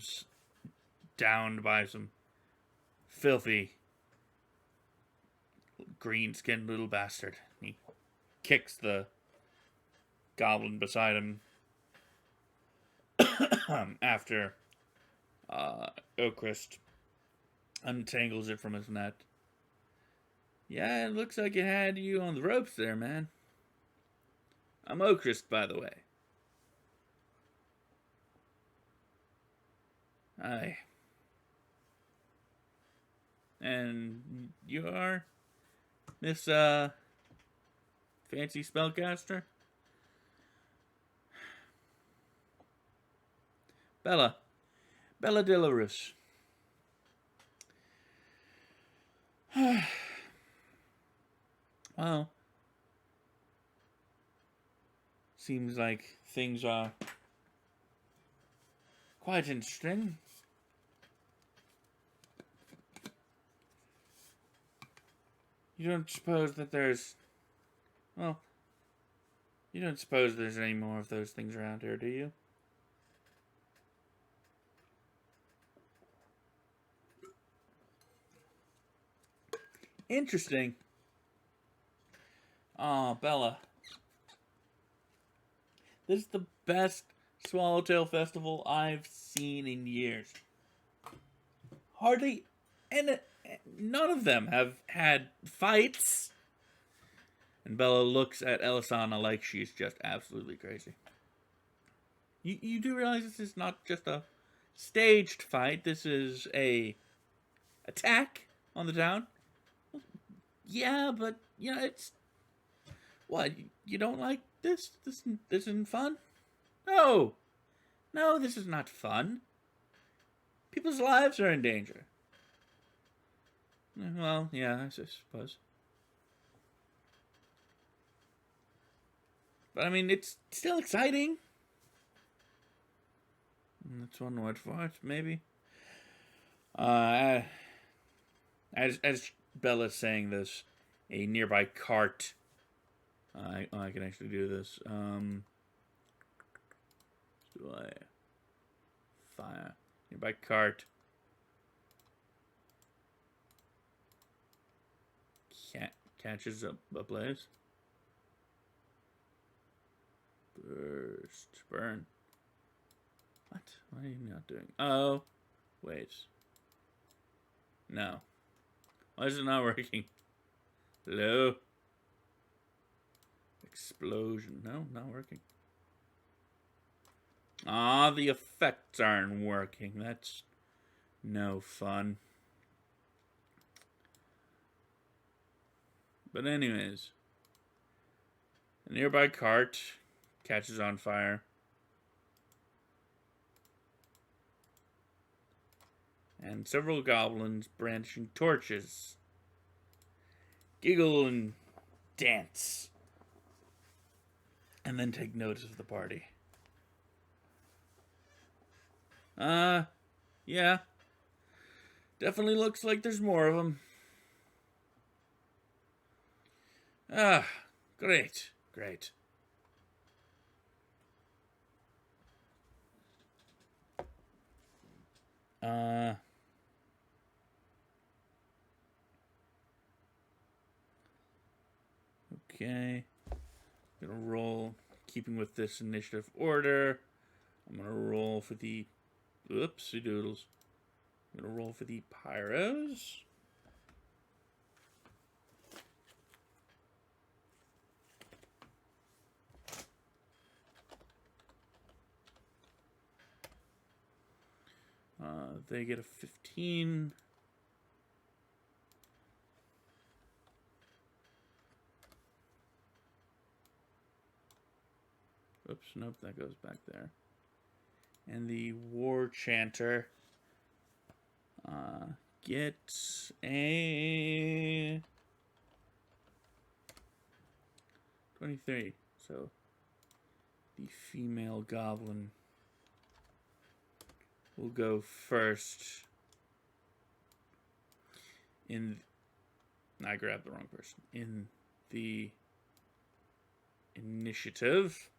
downed by some filthy green-skinned little bastard. He kicks the goblin beside him after Oakrist untangles it from his net. Yeah, it looks like it had you on the ropes there, man. I'm Oakrist, by the way. Aye. And you are Miss, fancy spellcaster? Bella Dillarus. Well, seems like things are quite interesting. You don't suppose that there's... Well, you don't suppose there's any more of those things around here, do you? Interesting. Oh, Bella. This is the best Swallowtail Festival I've seen in years. Hardly... And none of them have had fights. And Bella looks at Elisana like she's just absolutely crazy. You do realize this is not just a staged fight. This is a attack on the town? Yeah, but, you know, it's... What, you don't like this? This isn't fun? No! No, this is not fun. People's lives are in danger. Well, yeah, I suppose. But, I mean, it's still exciting. That's one word for it, maybe. As Bella's saying this, a nearby cart... I can actually do this. Do I... Fire. Nearby cart. Catches a blaze. Burst. Burn. What? What are you not doing? Oh. Wait. No. Why is it not working? Hello? Explosion. No, not working. Ah, the effects aren't working. That's no fun. But anyways, a nearby cart catches on fire. And several goblins brandishing torches giggle and dance. And then take notice of the party. Yeah. Definitely looks like there's more of them. Ah, great, great. Okay. Gonna roll, keeping with this initiative order. I'm gonna roll for the, oopsie doodles. I'm gonna roll for the pyros. They get a 15. Oops, nope, that goes back there. And the War Chanter gets a 23. So the female goblin will go first. I grabbed the wrong person. In the initiative.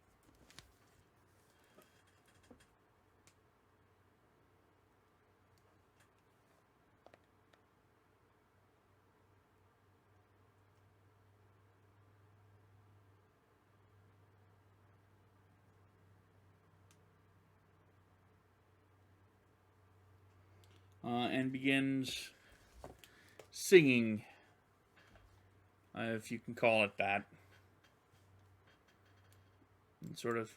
And begins singing, if you can call it that. And sort of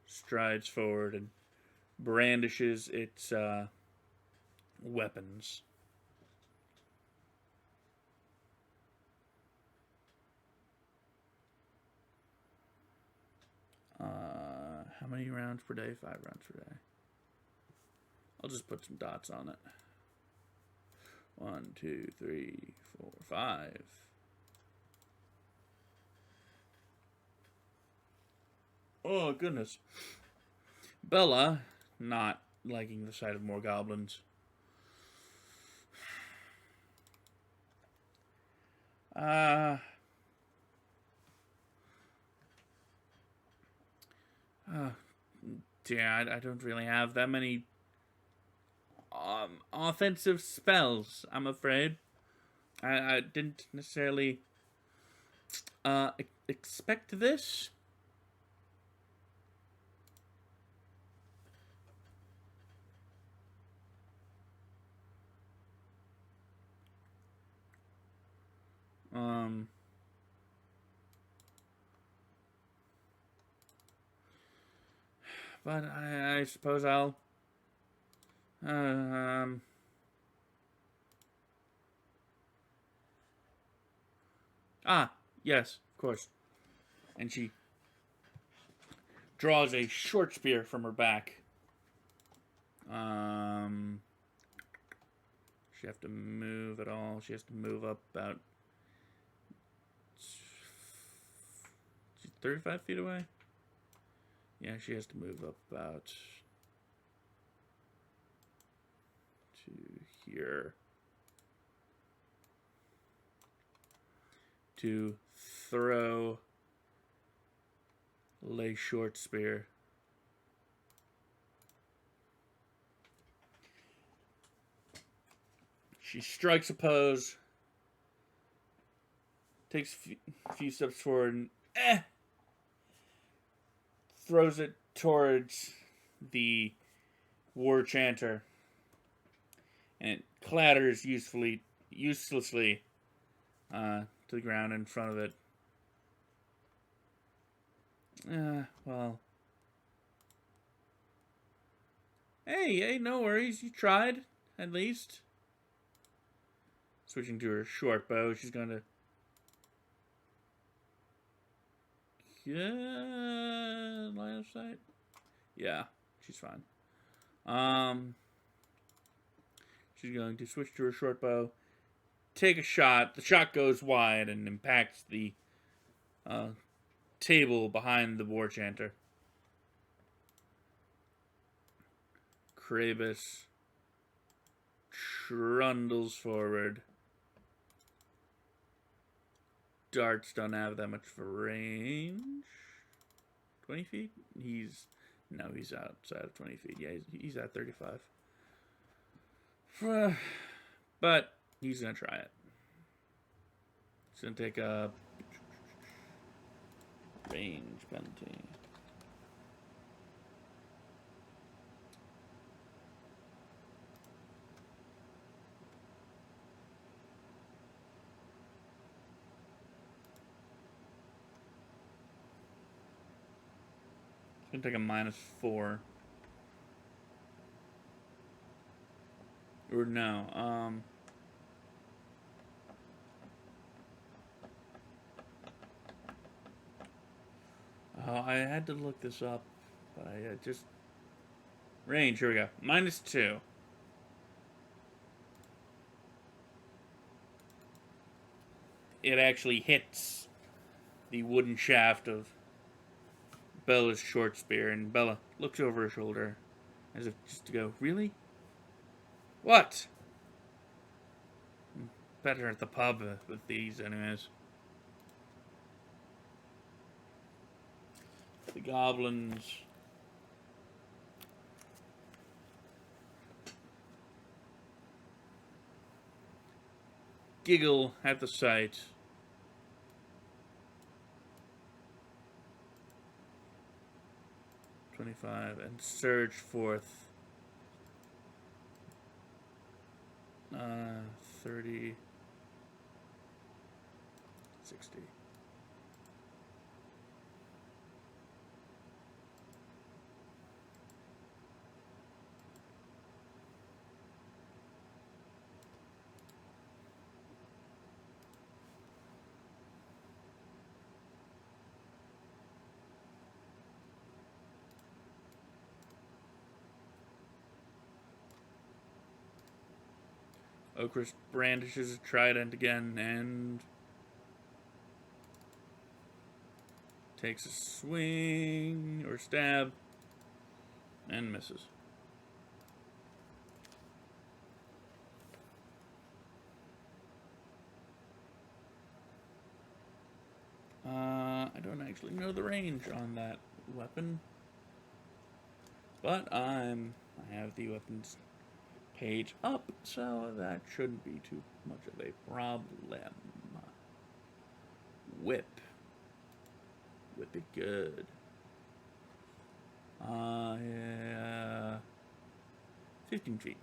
strides forward and brandishes its weapons. How many rounds per day? 5 rounds per day. I'll just put some dots on it. 1, 2, 3, 4, 5. Oh, goodness. Bella, not liking the sight of more goblins. Yeah, I don't really have that many offensive spells, I'm afraid. I didn't necessarily expect this. But I suppose I'll yes, of course. And she draws a short spear from her back. She have to move at all. She has to move up about 35 feet away. Yeah, she has to move up about to here to throw lay short spear. She strikes a pose, takes a few steps forward, and throws it towards the war chanter, and it clatters uselessly to the ground in front of it. Well. Hey, no worries. You tried, at least. Switching to her short bow, she's going to line of sight. Yeah, she's fine. She's going to switch to her short bow, take a shot. The shot goes wide and impacts the table behind the war chanter. Krabus trundles forward. Darts don't have that much of a range. 20 feet? He's outside of 20 feet. Yeah, he's at 35. But he's going to try it. He's going to take a range penalty. It's going to take a -4. Or no, I had to look this up, but I just... Range, here we go. -2. It actually hits the wooden shaft of Bella's short spear, and Bella looks over her shoulder as if just to go, really? What? better at the pub with these, anyways. The goblins. Giggle at the sight. $25 and surge forth. 30, 60. Oakrist brandishes a trident again and takes a swing or stab and misses. I don't actually know the range on that weapon, but I have the weapons page up, so that shouldn't be too much of a problem. Whip. Whip it good. Yeah. 15 feet.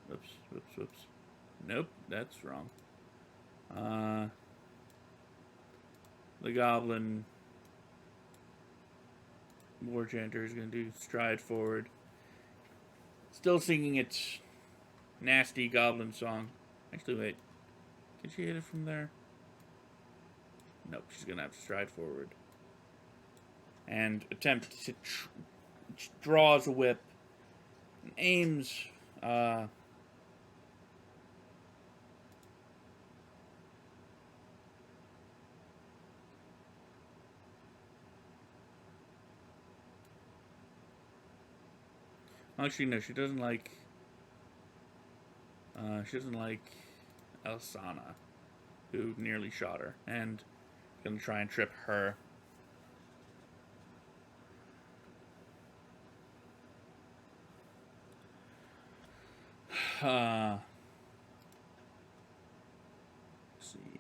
Whoops, whoops, whoops. Nope, that's wrong. The goblin war chanter is going to do stride forward. Still singing its nasty goblin song. Actually, wait. Can she hit it from there? Nope, she's going to have to stride forward. And attempt to draws a whip. And aims. Actually, no, she doesn't like Elsana, who nearly shot her, and gonna try and trip her. Let's see.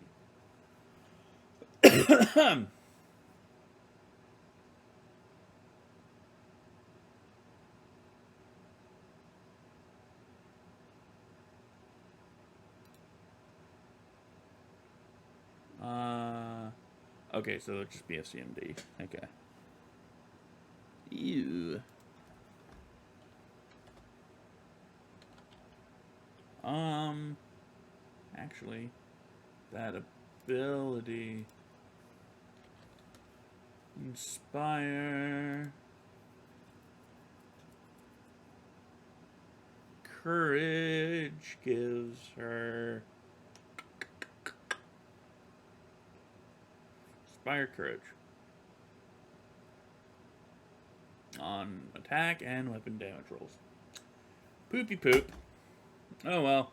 Okay, so it'll just be a CMD. Okay. Ew. Actually, that ability. Inspire. Courage gives her. Inspire courage. On attack and weapon damage rolls. Poopy poop. Oh well.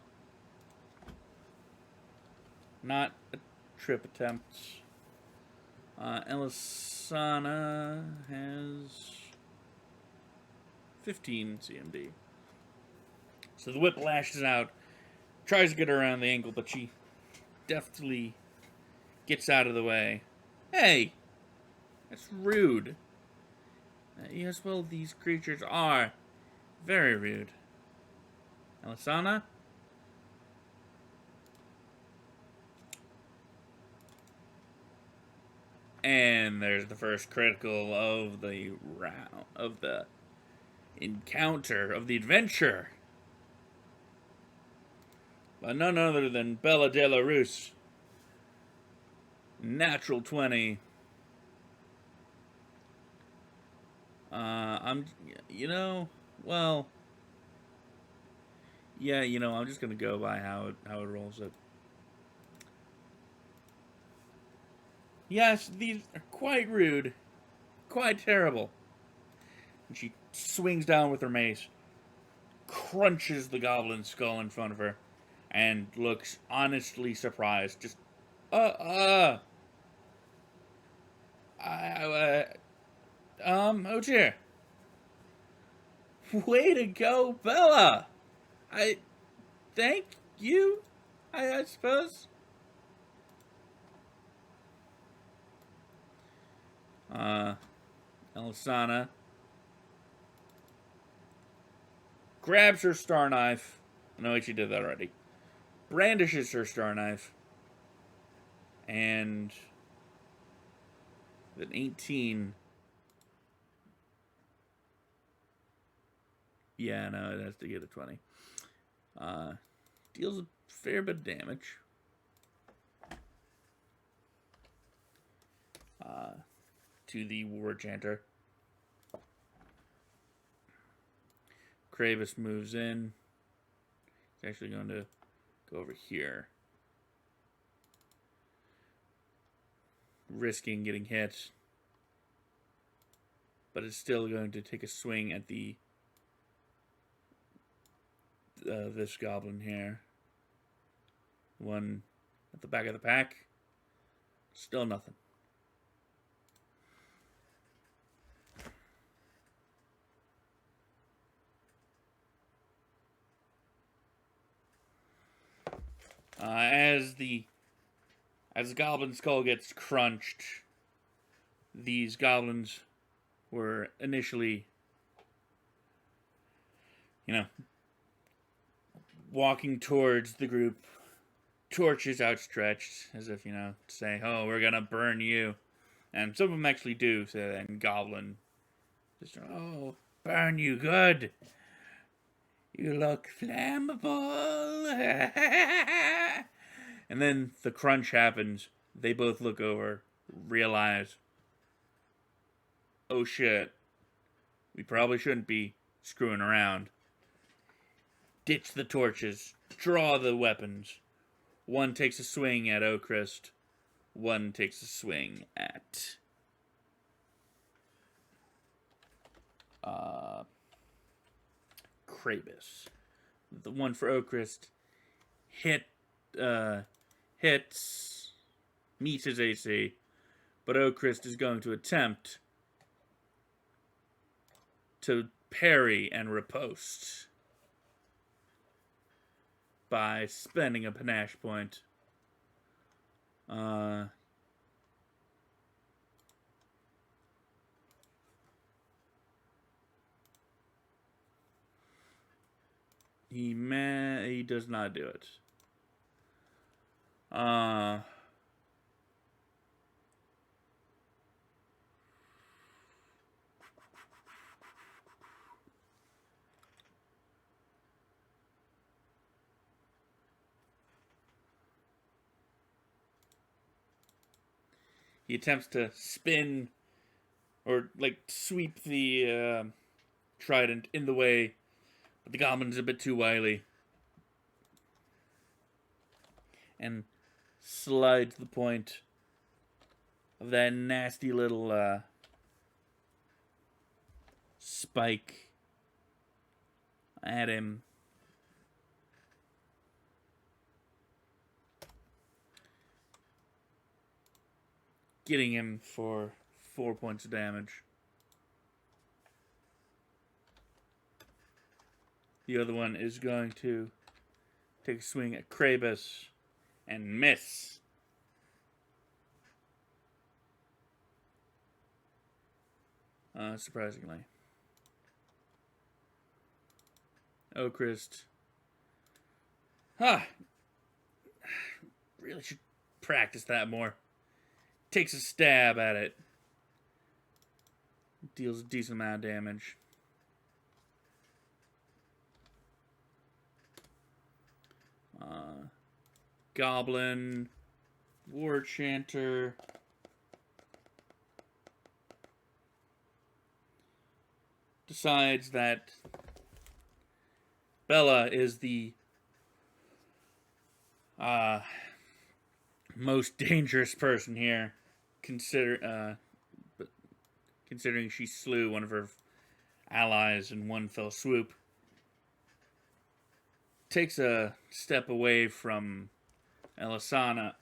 Not a trip attempt. Elisana has 15 CMD. So the whip lashes out, tries to get her around the ankle, but she deftly gets out of the way. Hey! That's rude. Yes, well, these creatures are very rude. Elisana? And there's the first critical of the round, of the encounter, of the adventure. By none other than Bella de la Rus. Natural 20. I'm just gonna go by how it rolls it. Yes, these are quite rude. Quite terrible. And she swings down with her mace. crunches the goblin skull in front of her and looks honestly surprised. Just, uh, oh dear. Way to go, Bella! I thank you, I suppose. Elisana grabs her star knife. No, she did that already. Brandishes her star knife. And an 18. Yeah, no, it has to get a 20. Deals a fair bit of damage. To the war chanter. Kravis moves in. He's actually going to go over here. Risking getting hit. But is still going to take a swing at the this goblin here. One at the back of the pack. Still nothing. As the goblin skull gets crunched, these goblins were initially, walking towards the group, torches outstretched, as if, say, oh, we're gonna burn you. And some of them actually do say that, and goblin just, oh, burn you good. You look flammable. And then the crunch happens. They both look over, realize, oh shit, we probably shouldn't be screwing around. Ditch the torches, draw the weapons. One takes a swing at Ocrist. One takes a swing at Kravis. The one for Ocrist hits, meets his AC, but Ocrist is going to attempt to parry and riposte by spending a panache point. He does not do it. He attempts to spin or sweep the trident in the way, but the goblin's a bit too wily and slides the point of that nasty little spike at him. Getting him for 4 points of damage. The other one is going to take a swing at Kravis and miss. Surprisingly. Ocrist. Really should practice that more. Takes a stab at it. Deals a decent amount of damage. Goblin. War Chanter. Decides that Bella is the most dangerous person here, considering she slew one of her allies in one fell swoop. takes a step away from Elsana,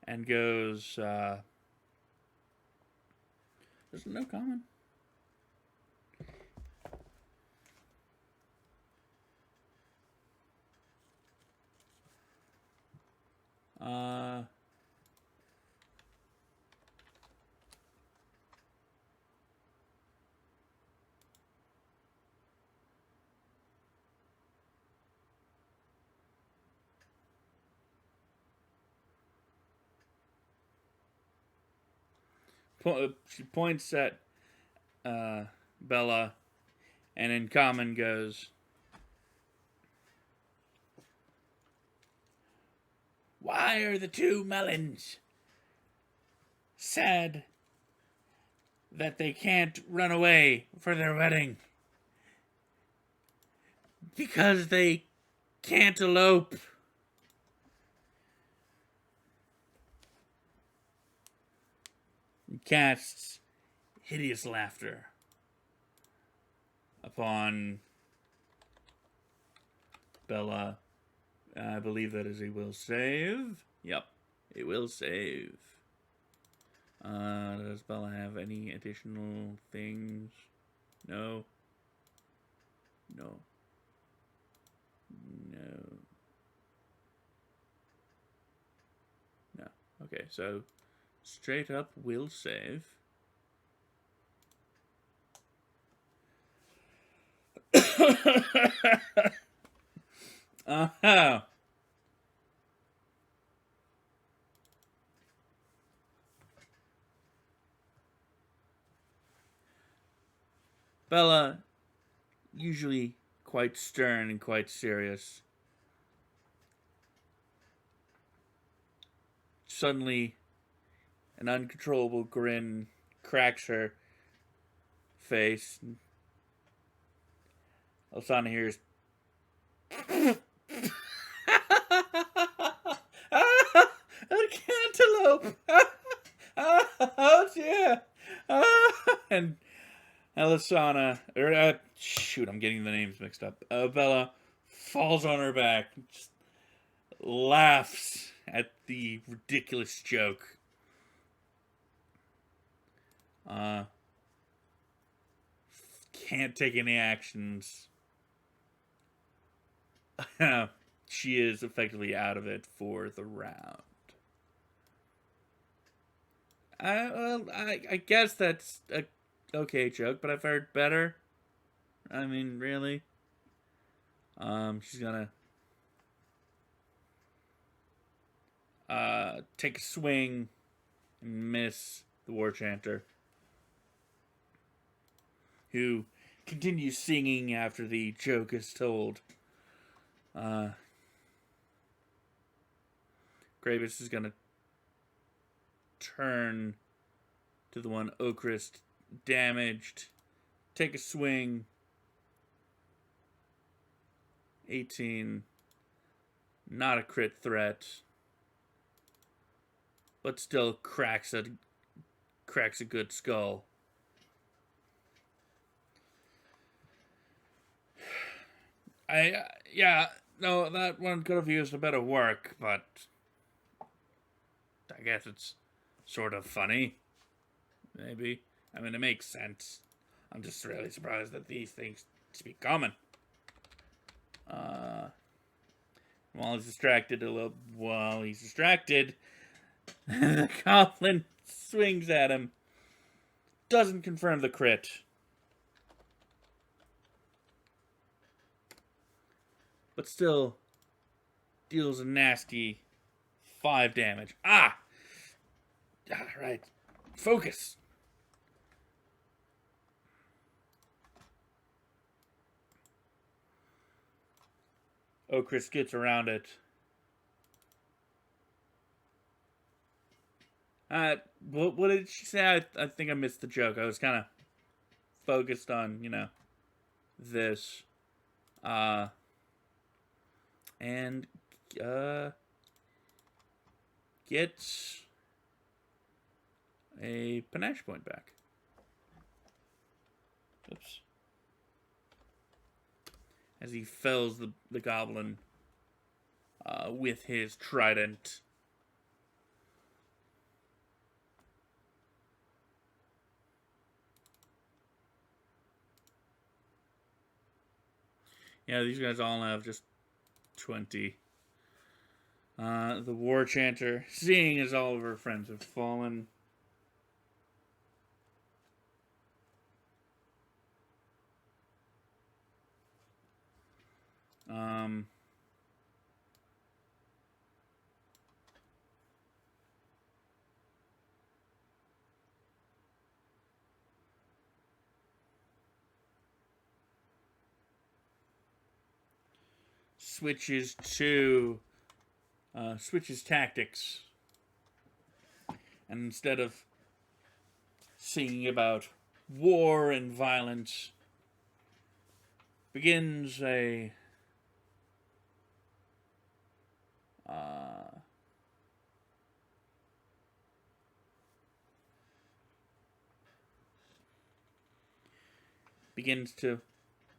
and goes, there's no comment. She points at Bella, and in common goes, "Why are the two melons sad that they can't run away for their wedding? Because they can't elope." He casts hideous laughter upon Bella. I believe that is a will save. Yep, it will save. Does Bella have any additional things? No. No. No. No. Okay, so straight up will save. Uh-huh. Bella, usually quite stern and quite serious, suddenly an uncontrollable grin cracks her face. Elsana hears, a cantaloupe! Oh dear! And Elisana, shoot, I'm getting the names mixed up. Bella falls on her back, just laughs at the ridiculous joke. Can't take any actions. She is effectively out of it for the round. I guess that's a okay joke, but I've heard better. I mean, really. She's gonna take a swing and miss the war chanter, who continues singing after the joke is told. Gravis is gonna turn to the one Ocrist damaged, take a swing. 18, not a crit threat, but still cracks a good skull. No, that one could have used a bit of work, but I guess it's sort of funny. Maybe. I mean, it makes sense. I'm just really surprised that these things speak common. While he's distracted, the goblin swings at him. Doesn't confirm the crit. But still deals a nasty 5 damage. Right. Focus. Chris gets around it. What did she say? I think I missed the joke. I was kind of focused on, this. And gets a panache point back. Oops. As he fells the goblin with his trident. Yeah, these guys all have just 20. The war chanter, seeing as all of her friends have fallen, switches tactics, and instead of singing about war and violence, begins a begins to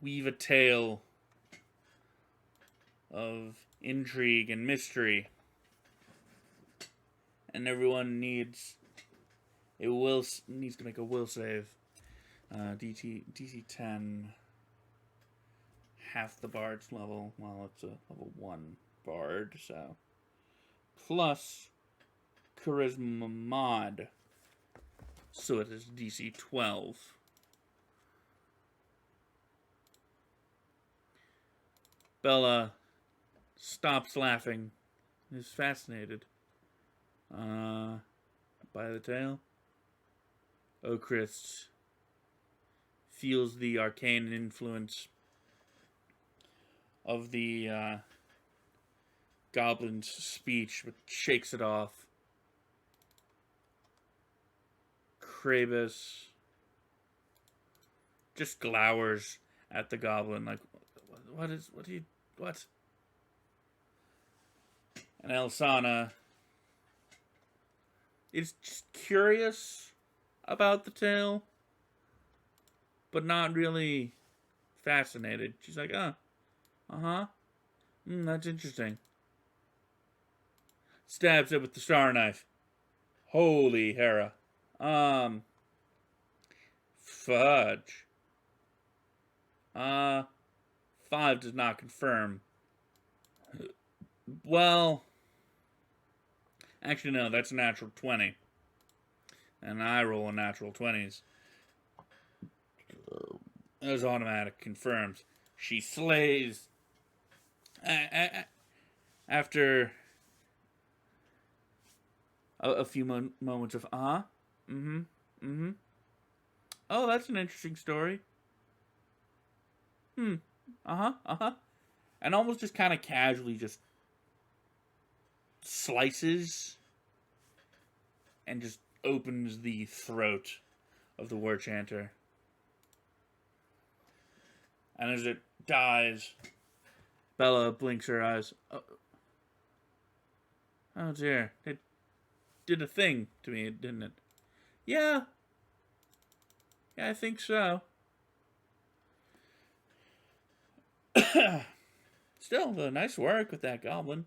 weave a tale of intrigue and mystery, and everyone needs to make a will save. DC 10, half the bard's level. Well, it's a level 1 bard, so plus charisma mod, so it is DC 12. Bella stops laughing, is fascinated by the tale. Ocrist feels the arcane influence of the goblin's speech, but shakes it off. Krabus just glowers at the goblin like, what? And Elsana is just curious about the tale, but not really fascinated. She's like, that's interesting. Stabs it with the star knife. Holy Hera. Fudge. 5 does not confirm. Well, actually no, that's a natural 20. And I roll a natural 20s. As automatic confirms. She slays. After a few moments of oh, that's an interesting story. And almost just kind of casually just slices and just opens the throat of the war chanter. And as it dies, Bella blinks her eyes. Oh dear. It did a thing to me, didn't it? Yeah, I think so. Still, nice work with that goblin.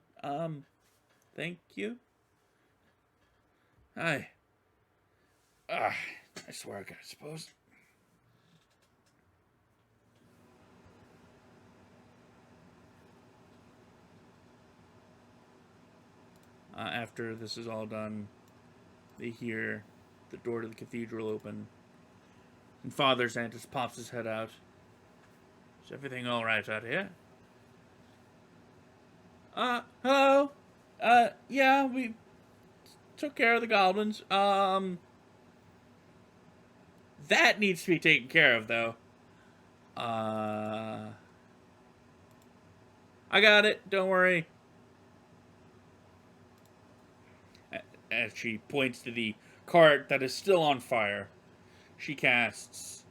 Thank you. Nice work, I suppose. After this is all done, they hear the door to the cathedral open, and Father Santos pops his head out. Is everything all right out here? Hello? Yeah, we took care of the goblins. That needs to be taken care of, though. I got it, don't worry. As she points to the cart that is still on fire, she casts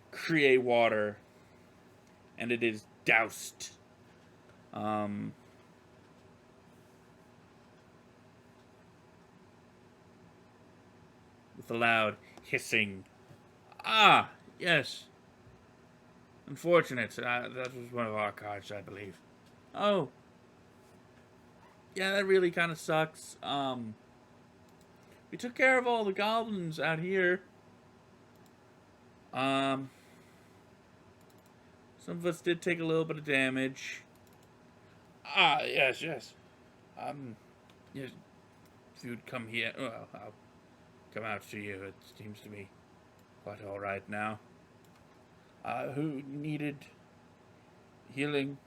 Create Water, and it is doused. With a loud hissing. Ah, yes. Unfortunate. That was one of our cards, I believe. Oh. Yeah, that really kind of sucks. We took care of all the goblins out here. Some of us did take a little bit of damage. Ah, yes, yes. Yes, if you'd come here, well, I'll come out to you. It seems to be quite all right now. Who needed healing?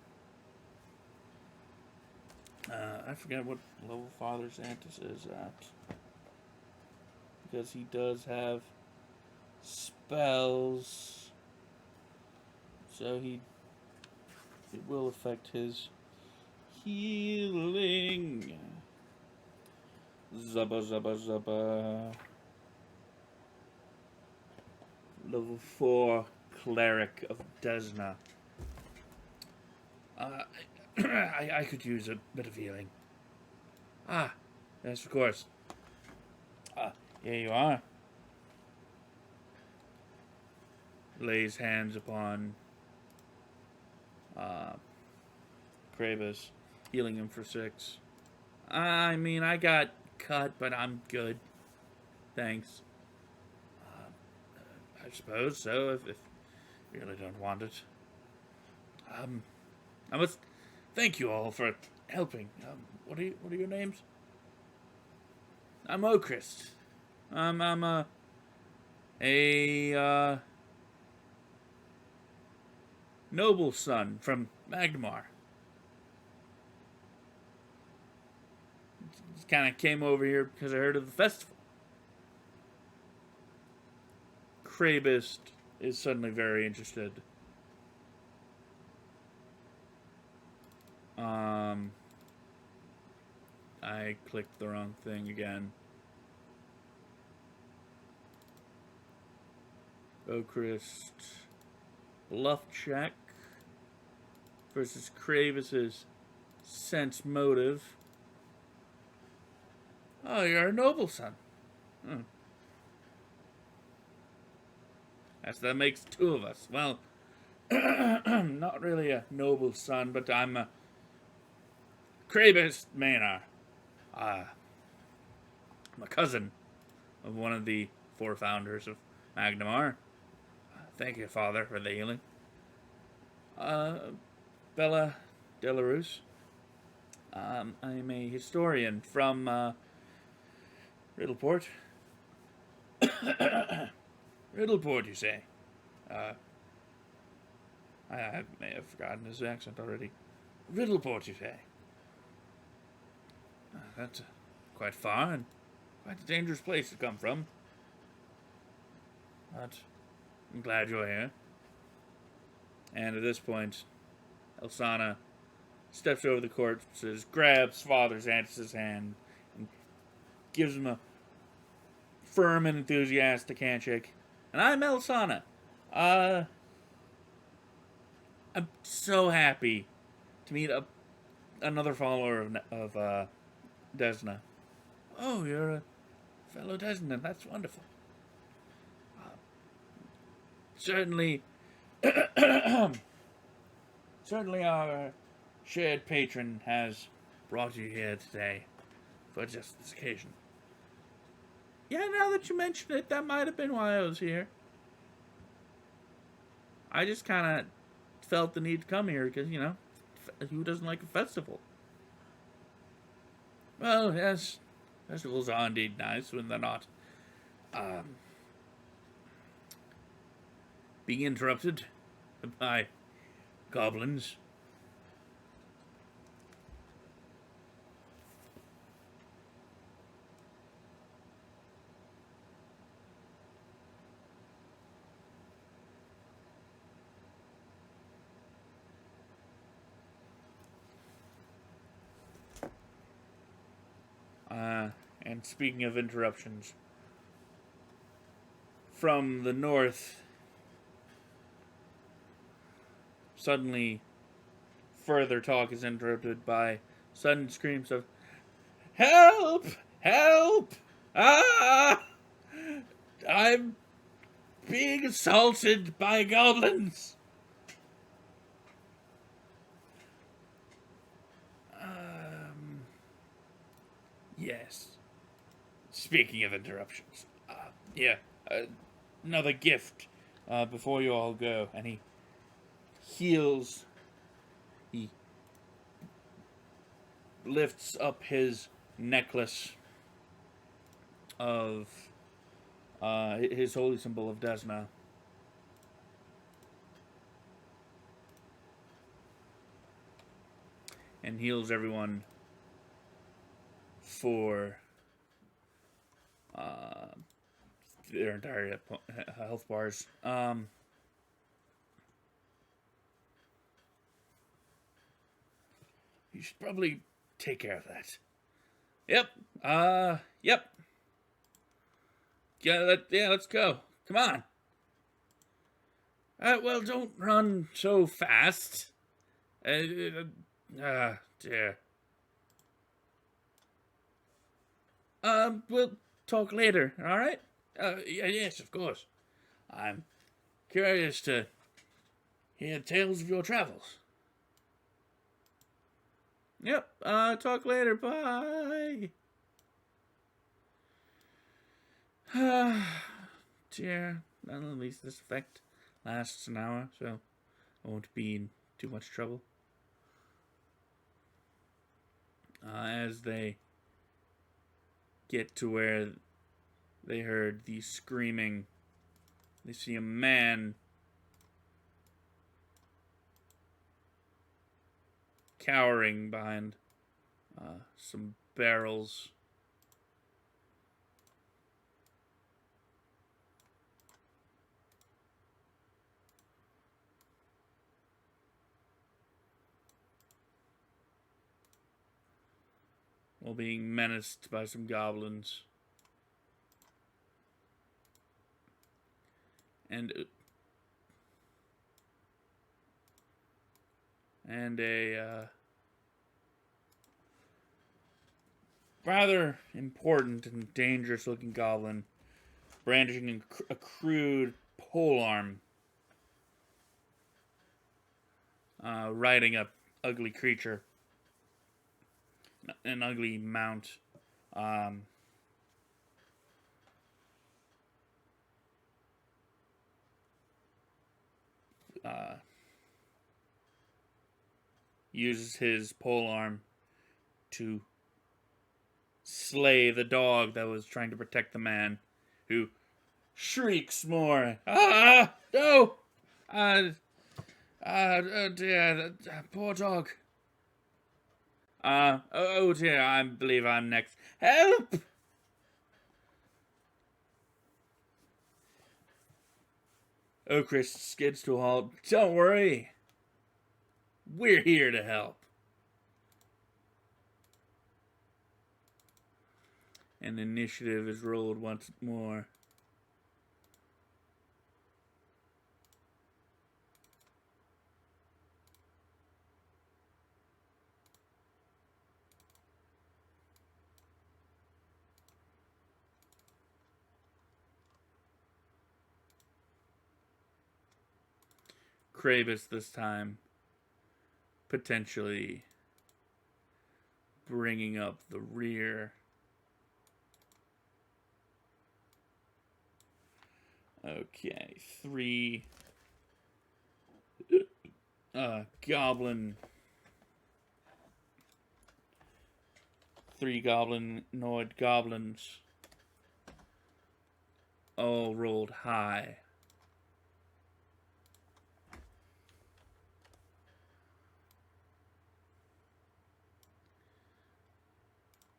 I forget what level Father Xantus is at. Because he does have spells. So it will affect his healing. Zubba zubba zubba. Level 4 Cleric of Desna. I could use a bit of healing. Ah, yes, of course. Here you are. Lays hands upon Krabus, healing him for 6. I mean, I got cut, but I'm good. Thanks. I suppose so, if you really don't want it. I must thank you all for helping. What are your names? I'm Ocrist. I'm a noble son from Magnemar. Just kind of came over here because I heard of the festival. Krabus is suddenly very interested. I clicked the wrong thing again. Ocrist bluff check versus Krabus's sense motive. Oh, you're a noble son. That makes 2 of us. Well, not really a noble son, but I'm a Krabus Maynard. I'm a cousin of one of the 4 founders of Magnemar. Thank you, Father, for the healing. Bella Delarus. I'm a historian from Riddleport. Riddleport, you say? I may have forgotten his accent already. Riddleport, you say? That's quite far and quite a dangerous place to come from. But I'm glad you're here. And at this point, Elsana steps over the corpses, grabs Father Xantus' hand, and gives him a firm and enthusiastic handshake. And I'm Elsana. I'm so happy to meet another follower of Desna. Oh, you're a fellow Desna. That's wonderful. Certainly our shared patron has brought you here today for just this occasion. Yeah, now that you mention it, that might have been why I was here. I just kind of felt the need to come here because, who doesn't like a festival? Well, yes, festivals are indeed nice when they're not being interrupted by goblins. And speaking of interruptions, from the north, suddenly further talk is interrupted by sudden screams of, "Help! Help! Ah! I'm being assaulted by goblins!" yes. Speaking of interruptions, yeah, another gift before you all go. And he heals. He lifts up his necklace of his holy symbol of Desna. And heals everyone for their entire health bars. You should probably take care of that. Yep. Yep. Yeah, let's go. Come on. Well, don't run so fast. Dear. We'll talk later, alright? Yes, of course. I'm curious to hear tales of your travels. Yep, talk later, bye. Dear, well, at least this effect lasts an hour, so I won't be in too much trouble. As they get to where they heard the screaming, they see a man cowering behind some barrels. While being menaced by some goblins. And a rather important and dangerous looking goblin brandishing a crude polearm, riding a ugly creature, an ugly mount. Uses his polearm to slay the dog that was trying to protect the man, who shrieks more. Ah, no! Dear, poor dog. Oh dear, I believe I'm next. Help! Chris skids to a halt. Don't worry. We're here to help. And initiative is rolled once more. Kravis this time, potentially bringing up the rear. Okay, 3 goblinoid goblins all rolled high.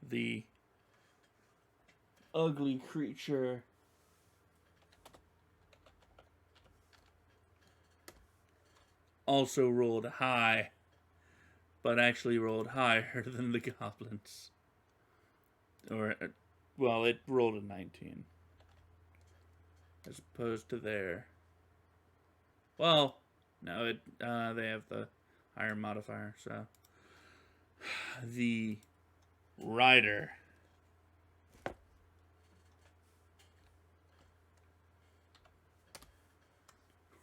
The ugly creature also rolled high, but actually rolled higher than the goblins. Or, well, it rolled a 19. As opposed to their... Well, no, they have the higher modifier, so... The rider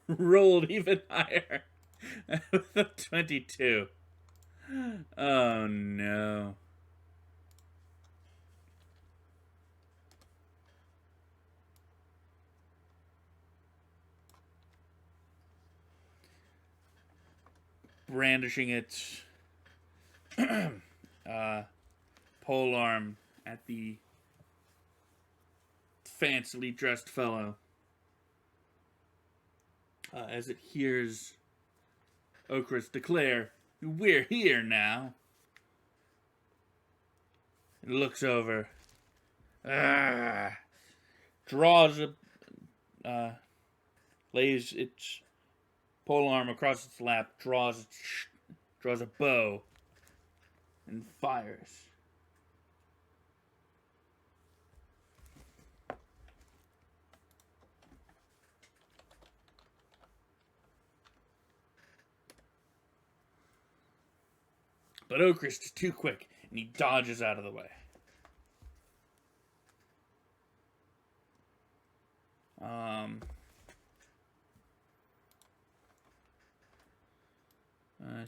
rolled even higher with a 22. Oh no. brandishing its pole arm at the fancily dressed fellow as it hears Okris declare, "We're here now." It looks over, draws lays its pole arm across its lap, draws a bow, and fires. But Okris is too quick, and he dodges out of the way.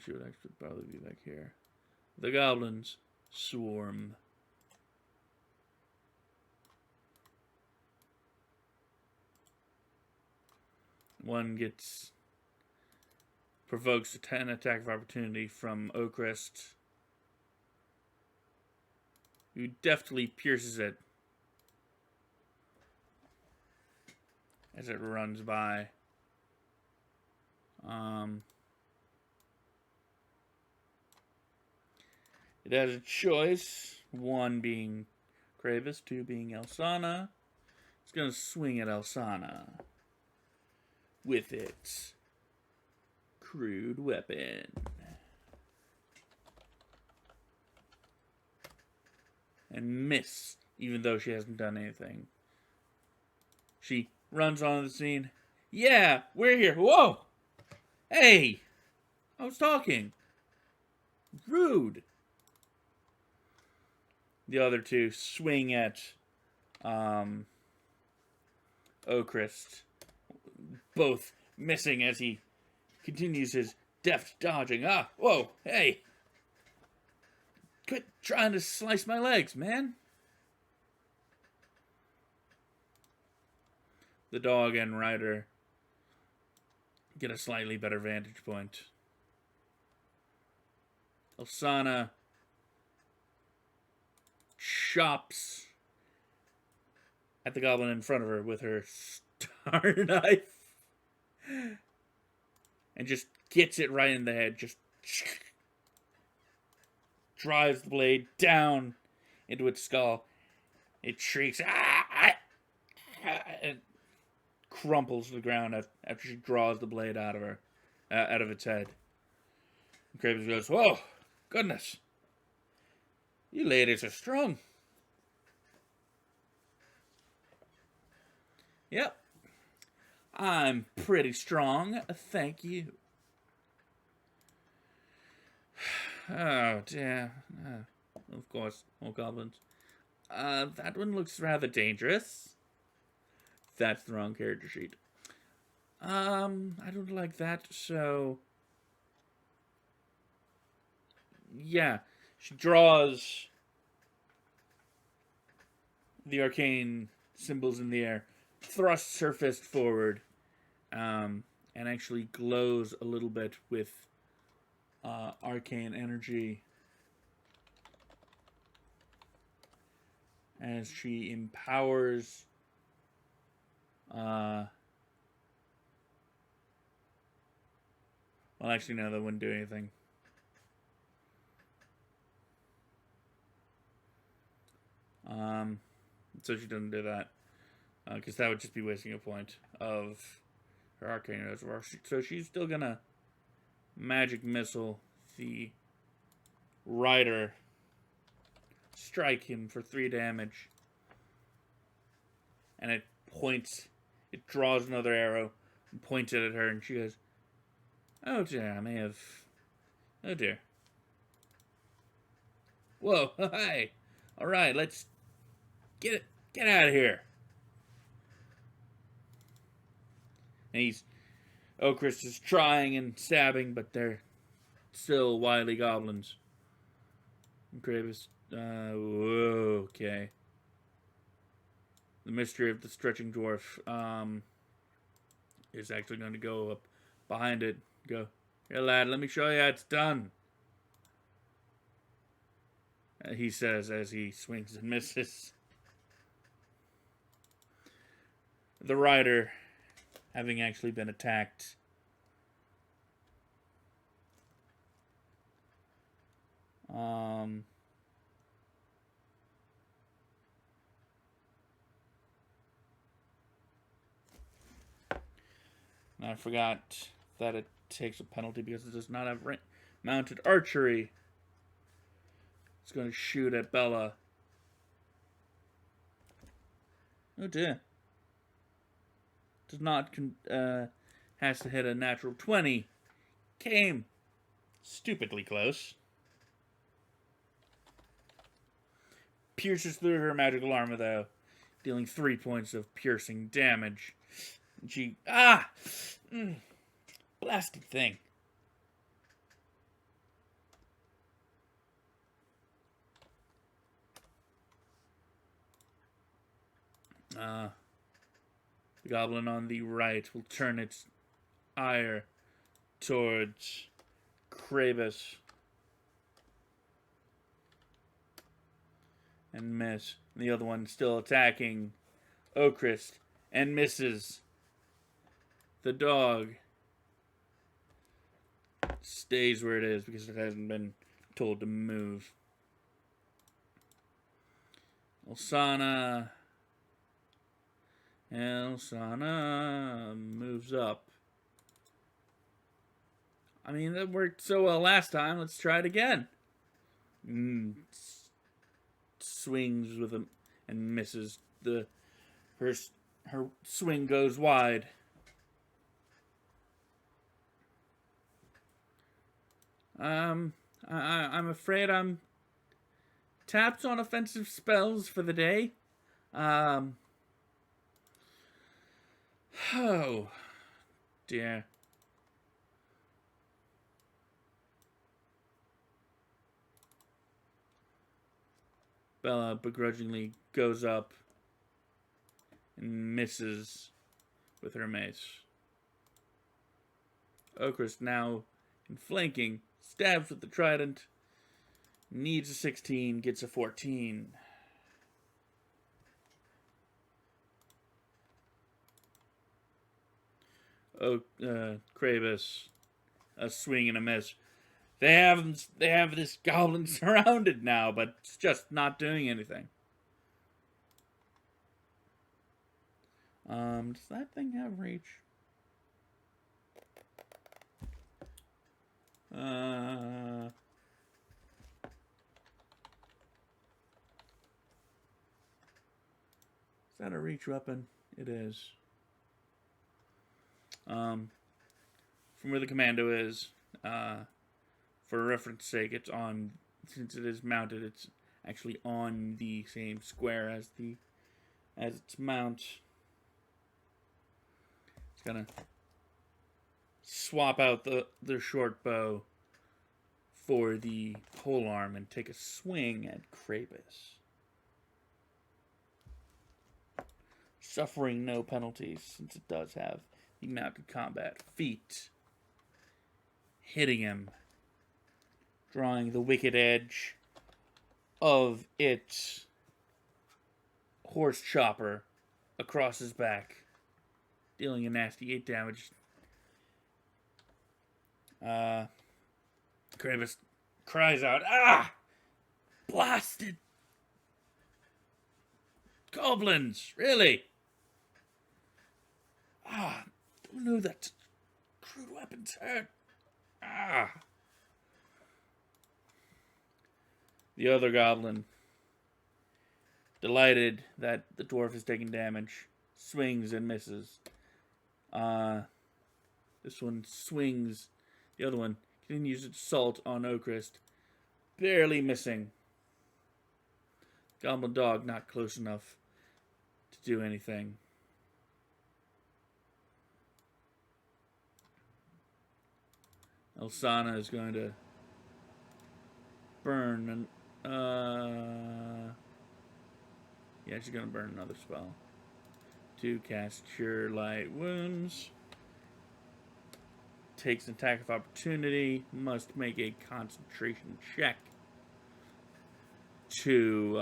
She would actually probably be back here. The goblins swarm. One provokes an attack of opportunity from Okris, who deftly pierces it as it runs by. It has a choice, one being Kravis, two being Elsana. It's going to swing at Elsana with its crude weapon. And miss, even though she hasn't done anything. She runs onto the scene. "Yeah, we're here." "Whoa! Hey! I was talking." Rude. The other two swing at Okris, both missing as he continues his deft dodging. Whoa, hey! Quit trying to slice my legs, man. The dog and rider get a slightly better vantage point. Elsana chops at the goblin in front of her with her star knife and just gets it right in the head. Just drives the blade down into its skull. It shrieks and crumples to the ground after she draws the blade out of its head. And Kravis goes, "Whoa, goodness. You ladies are strong." "Yep. I'm pretty strong, thank you." "Oh, dear. Of course, more goblins. That one looks rather dangerous." That's the wrong character sheet. I don't like that, so... Yeah. She draws the arcane symbols in the air, thrusts her fist forward, and actually glows a little bit with arcane energy as she empowers well, actually, no, that wouldn't do anything. So she doesn't do that. Because that would just be wasting a point of her arcane reservoir. So she's still gonna magic missile the rider, strike him for 3 damage. And it draws another arrow and points it at her, and she goes, "Oh dear, I may have... Oh dear. Whoa, hi. Alright, let's get out of here." And Okris is trying and stabbing, but they're still wily goblins. And Kravis, okay. The mystery of the stretching dwarf is actually going to go up behind it. Go, Here, lad, let me show you how it's done. He says as he swings and misses. The rider, having actually been attacked, and I forgot that it takes a penalty because it does not have mounted archery. It's going to shoot at Bella. Oh dear. Does not, has to hit a natural 20. Came stupidly close. Pierces through her magical armor, though, dealing 3 points of piercing damage. She, blasted thing. The goblin on the right will turn its ire towards Krabus and miss. The other one still attacking Ocrist and misses. The dog stays where it is because it hasn't been told to move. Elsana moves up. I mean, that worked so well last time. Let's try it again. Swings with him and misses. Her swing goes wide. I'm afraid I'm tapped on offensive spells for the day. Oh, dear. Bella begrudgingly goes up and misses with her mace. Ocrist now in flanking, stabs with the trident, needs a 16, gets a 14. Krabus, a swing and a miss. They have this goblin surrounded now, but it's just not doing anything. Does that thing have reach? Is that a reach weapon? It is. From where the commando is, for reference sake, it's on, since it is mounted, it's actually on the same square as its mount. It's gonna swap out the short bow for the polearm and take a swing at Krabus. Suffering no penalties since it does have the mounted combat feat. Hitting him, drawing the wicked edge of its horse chopper across his back, dealing a nasty 8 damage. Krabus cries out, "Ah! Blasted goblins! Really? Who knew that crude weapons hurt? The other goblin, delighted that the dwarf is taking damage, swings and misses. This one swings. The other one continues its assault on Ocrist, barely missing. Goblin dog not close enough to do anything. Elsana is going to burn yeah, she's going to burn another spell to cast Cure Light Wounds. takes an attack of opportunity, must make a concentration check to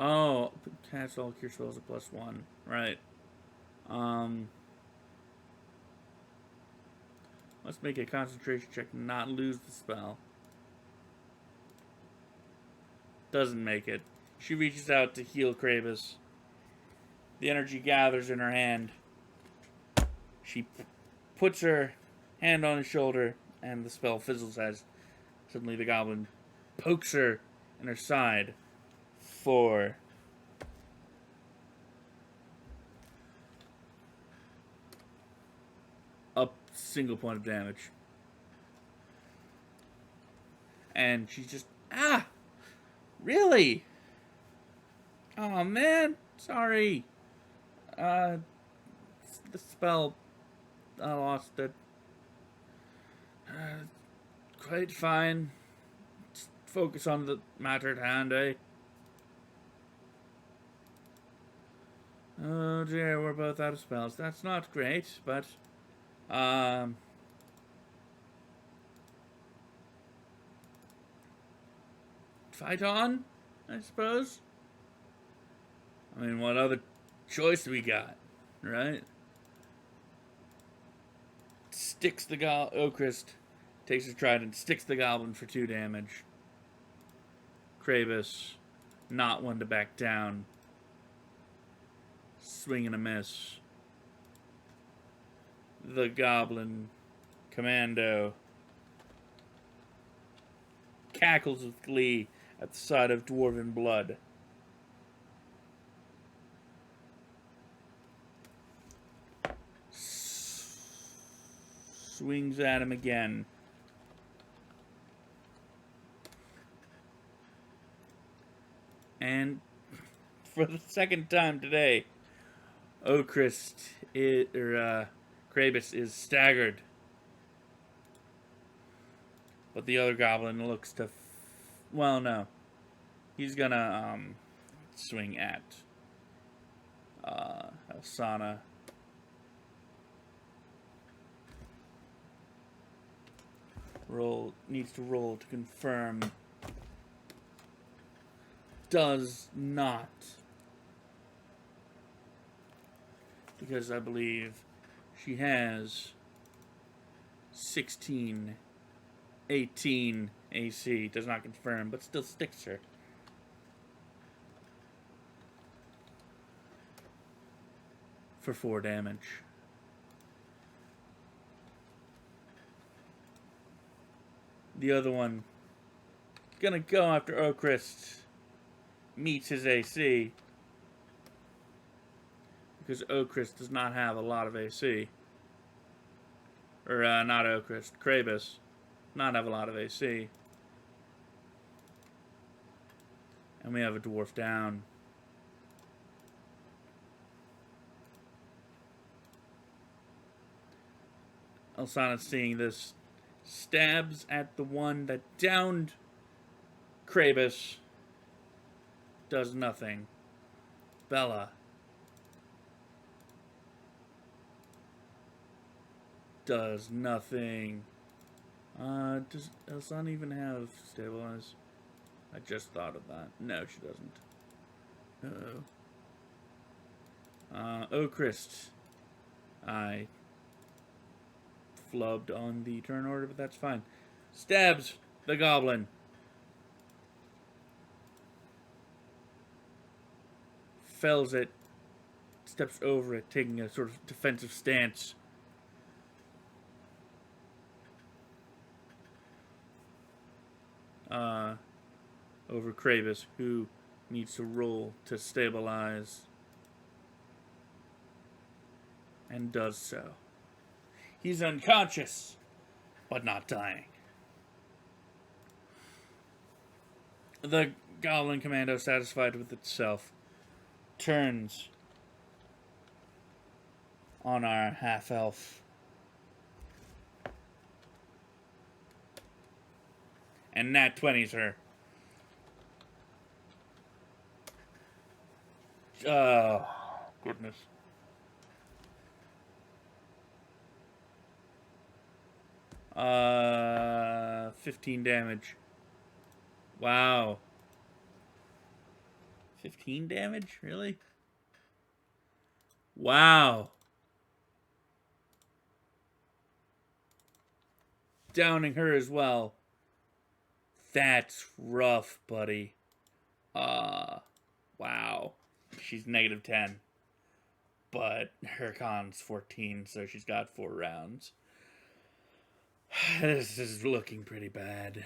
oh, cast all cure spells at +1. Right. Let's make a concentration check and not lose the spell. Doesn't make it. She reaches out to heal Kravis. The energy gathers in her hand. She puts her hand on his shoulder, and the spell fizzles as suddenly the goblin pokes her in her side for a single point of damage. And she's just, really? Oh man, sorry. The spell, I lost it. Quite fine. Just focus on the matter at hand, eh? Oh dear, we're both out of spells. That's not great, but fight on, I suppose. I mean, what other choice we got, right? Sticks the Ocrist takes his trident, sticks the goblin for 2 damage. Kravis, not one to back down. Swing and a miss. The goblin commando cackles with glee at the sight of dwarven blood. Swings at him again. And for the second time today, Kravis is staggered. But the other goblin looks to... well, no. He's gonna swing at Elsana. Needs to roll to confirm. Does not. Because I believe she has 18 AC. Does not confirm, but still sticks her. For 4 damage. The other one gonna go after Ocrist. Meets his AC. Because Ocrist does not have a lot of AC. Or, not Ocrist. Kravis. Not have a lot of AC. And we have a dwarf down. Elsana, seeing this, stabs at the one that downed Kravis. Does nothing. Bella. Does nothing. Does Elsana even have stabilize? I just thought of that. No, she doesn't. Ocrist. I flubbed on the turn order, but that's fine. Stabs the goblin. Fells it. Steps over it, taking a sort of defensive stance. Over Kravis, who needs to roll to stabilize. And does so. He's unconscious, but not dying. The Goblin Commando, satisfied with itself, turns on our half-elf And nat 20's her. Oh, goodness. Uh, 15 damage. Wow. 15 damage? Really? Wow. Downing her as well. That's rough, buddy. Wow. She's negative 10. But her con's 14, so she's got 4 rounds. This is looking pretty bad.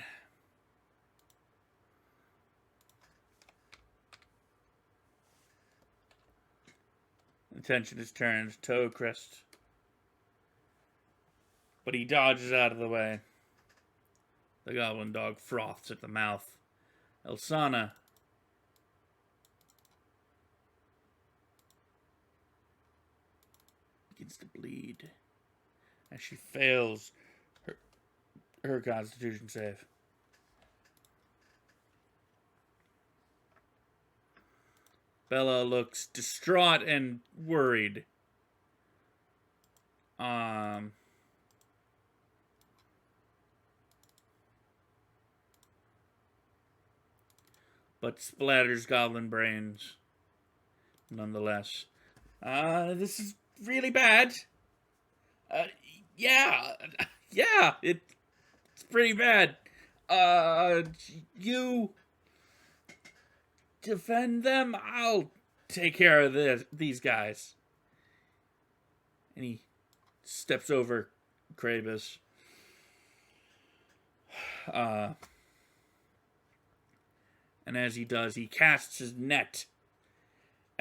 Attention is turned to Oakrest. But he dodges out of the way. The goblin dog froths at the mouth. Elsana begins to bleed as she fails her constitution save. Bella looks distraught and worried. But splatters goblin brains nonetheless. This is really bad. Yeah, it's pretty bad. You defend them. I'll take care of these guys. And he steps over Krabus. And as he does, he casts his net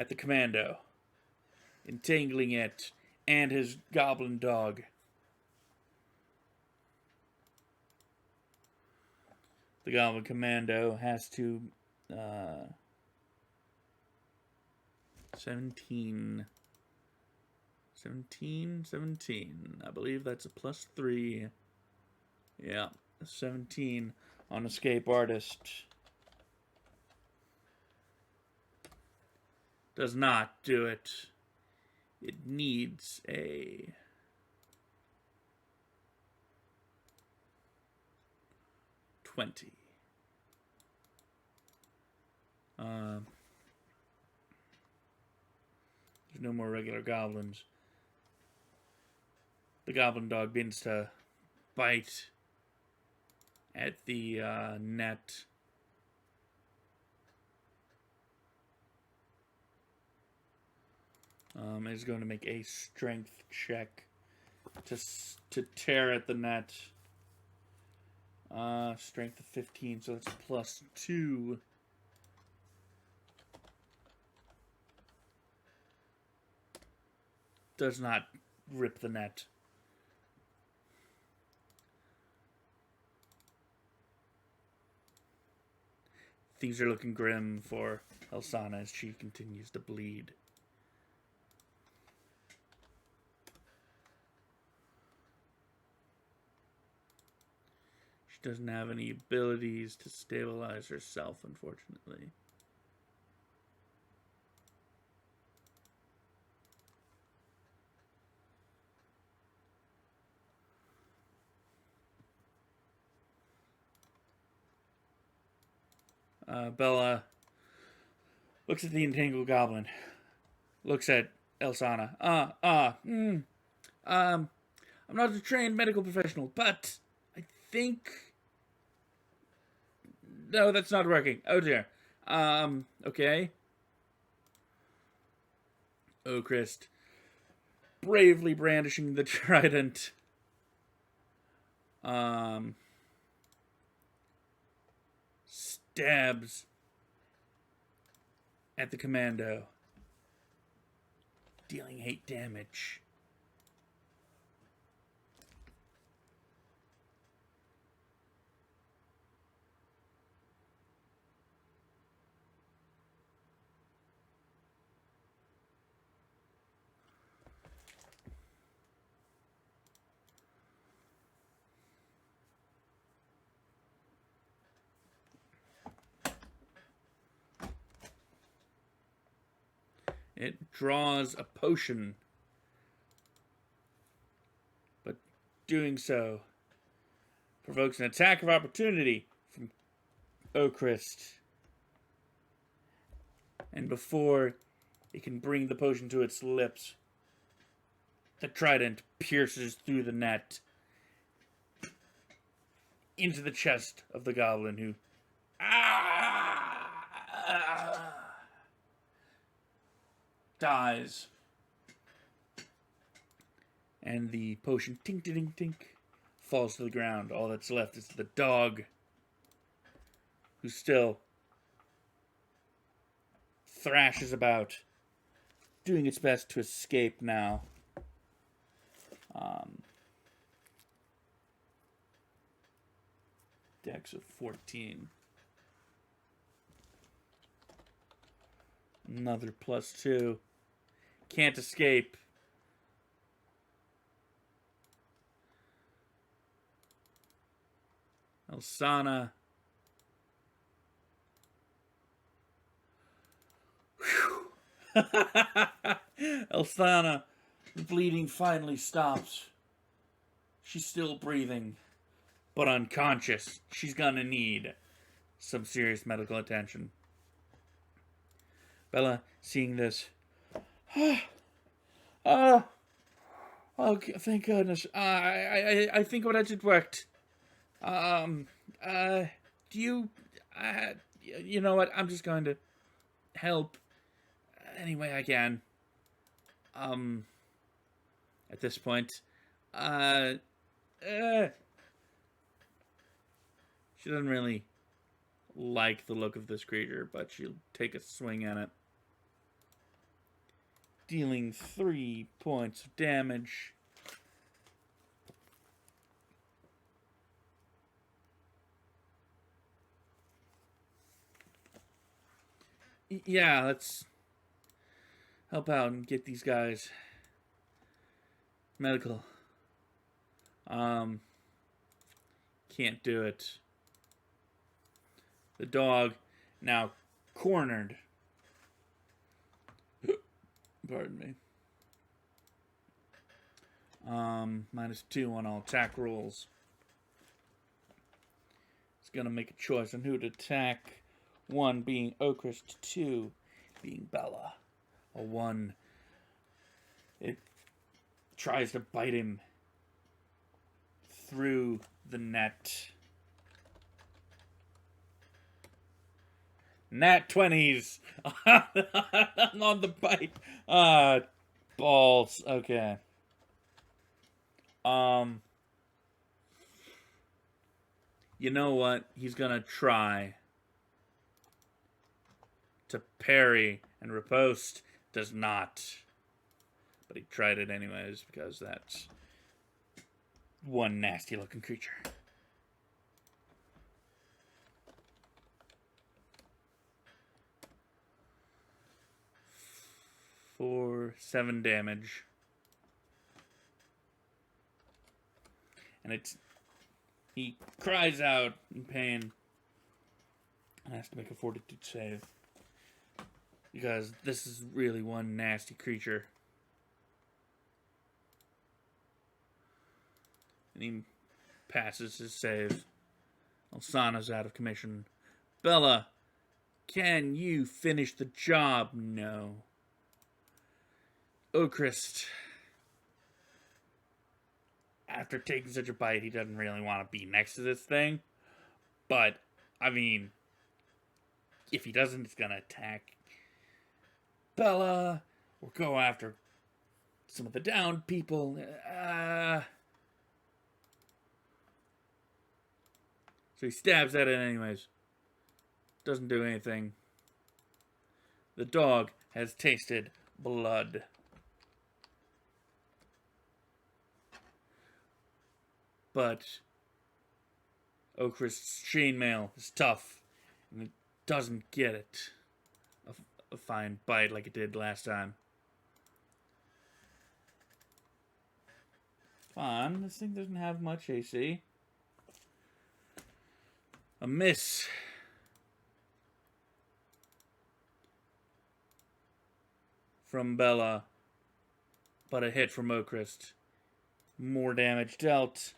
at the commando, entangling it and his goblin dog. The goblin commando has to 17. I believe that's a +3. Yeah, 17 on Escape Artist. Does not do it. It needs a 20. There's no more regular goblins. The goblin dog begins to bite at the net. Is going to make a strength check to tear at the net. Strength of 15, so it's +2. Does not rip the net. Things are looking grim for Elsana as she continues to bleed. She doesn't have any abilities to stabilize herself, unfortunately. Bella looks at the entangled goblin. Looks at Elsana. I'm not a trained medical professional, but I think... No, that's not working. Oh dear. Okay. Oakrest, bravely brandishing the trident. Stabs at the commando, dealing 8 damage. It draws a potion. But doing so provokes an attack of opportunity from Ocrist. And before it can bring the potion to its lips, the trident pierces through the net into the chest of the goblin, who dies. And the potion, tink tink tink, falls to the ground. All that's left is the dog, who still thrashes about, doing its best to escape now. Dex of 14. Another +2. Can't escape. Elsana. Elsana, the bleeding finally stops. She's still breathing, but unconscious. She's gonna need some serious medical attention. Bella, seeing this, oh, thank goodness. I think what I did worked. Do you, you know what? I'm just going to help any way I can. At this point, she doesn't really like the look of this creature, but she'll take a swing at it. Dealing 3 points of damage. Yeah, let's help out and get these guys medical. Can't do it. The dog, now cornered. Pardon me. -2 on all attack rolls. It's gonna make a choice on who to attack. 1 being Ocrist, 2 being Bella. A 1. It tries to bite him through the net. Nat 20s on the bite. Balls. Okay. You know what? He's gonna try to parry and riposte. Does not. But he tried it anyways, because that's one nasty looking creature. For 7 damage. And he cries out in pain and has to make a fortitude save. Because this is really one nasty creature. And he passes his save. Elsana's out of commission. Bella, can you finish the job? No. Ocrist, after taking such a bite, he doesn't really want to be next to this thing. But, I mean, if he doesn't, it's going to attack Bella or go after some of the downed people. So he stabs at it anyways. Doesn't do anything. The dog has tasted blood. But Ocrist's chainmail is tough, and it doesn't get it a fine bite like it did last time. Come on, this thing doesn't have much AC. A miss. from Bella, but a hit from Ocrist. More damage dealt,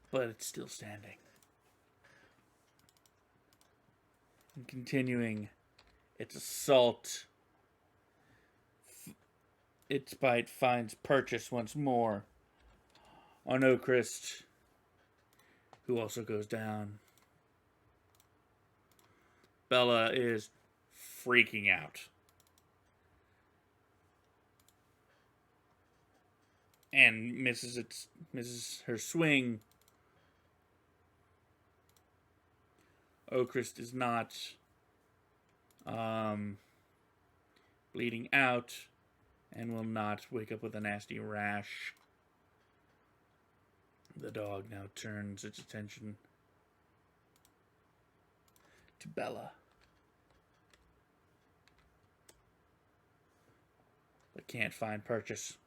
but it's still standing. And continuing its assault, its bite finds purchase once more on Ocrist, who also goes down. Bella is freaking out. And misses her swing. Ocrist is not bleeding out and will not wake up with a nasty rash. The dog now turns its attention to Bella, but can't find purchase.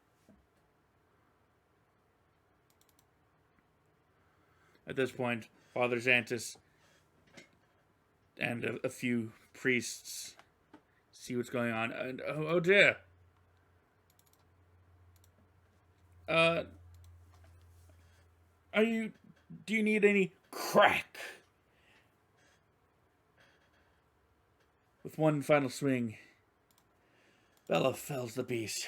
At this point, Father Xantus and a few priests see what's going on. And oh dear. Do you need any crack? With one final swing, Bella fells the beast.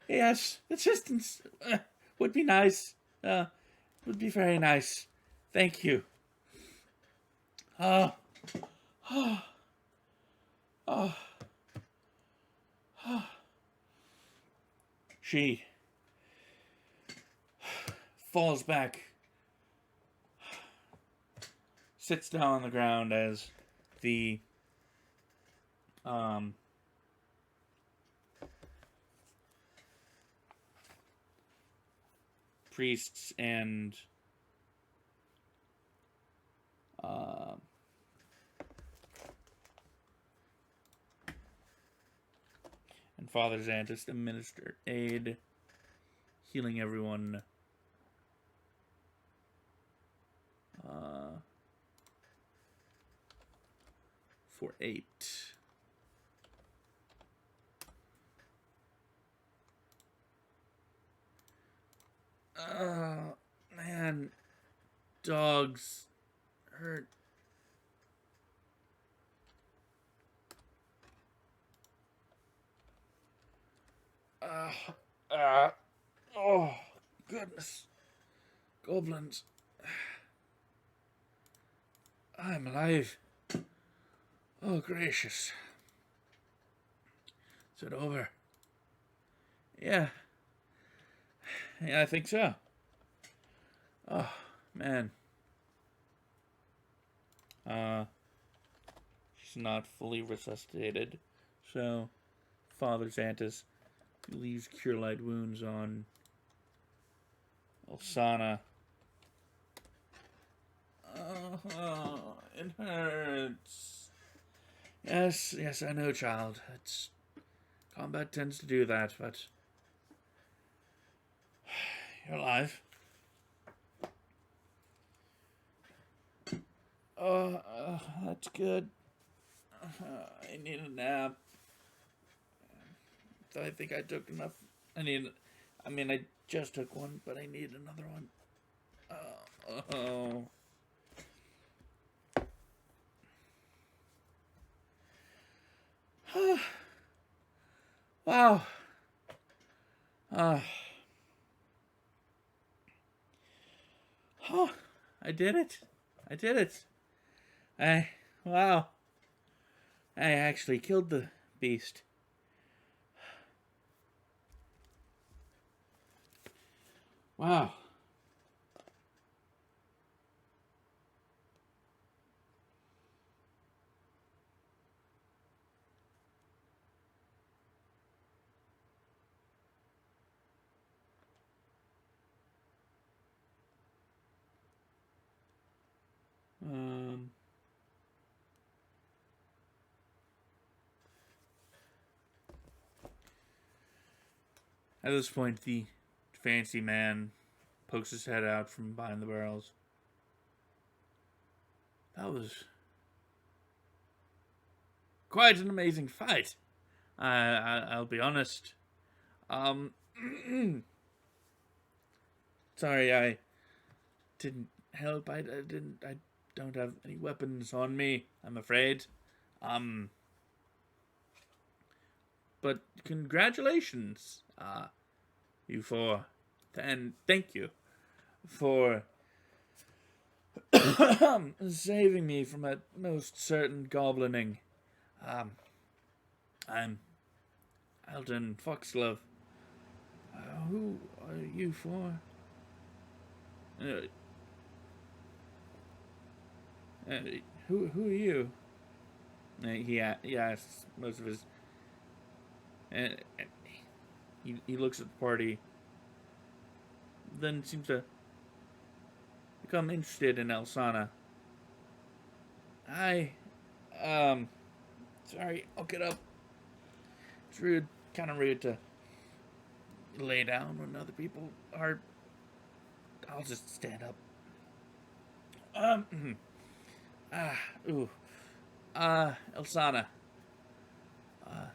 Yes, assistance would be nice. Would be very nice. Thank you. She falls back, sits down on the ground as the priests and Father Xantus administer aid, healing everyone for 8. Man, dogs hurt. Oh, goodness. Goblins. I'm alive. Oh, gracious. Is it over? Yeah. Yeah, I think so. Oh, man. She's not fully resuscitated, so Father Xantus leaves Cure Light Wounds on Elsana. Oh, it hurts. Yes, I know, child. Combat tends to do that, but you're alive. That's good. I need a nap. I think I took enough. I just took one, but I need another one. Wow. I did it. Wow. I actually killed the beast. Wow. At this point, the fancy man pokes his head out from behind the barrels. That was quite an amazing fight. I'll be honest. Um, sorry, I didn't help. I didn't. I don't have any weapons on me. I'm afraid. Um, but congratulations, you four, and thank you for saving me from a most certain goblining. Um, I'm Alton Foxglove. Who are you for? Uh, uh, who are you? He asks most of his. Uh, he looks at the party, then seems to become interested in Elsana. I, um, sorry, I'll get up. It's rude, kind of rude to lay down when other people are. I'll just stand up. Um, ah, ooh, Elsana, uh,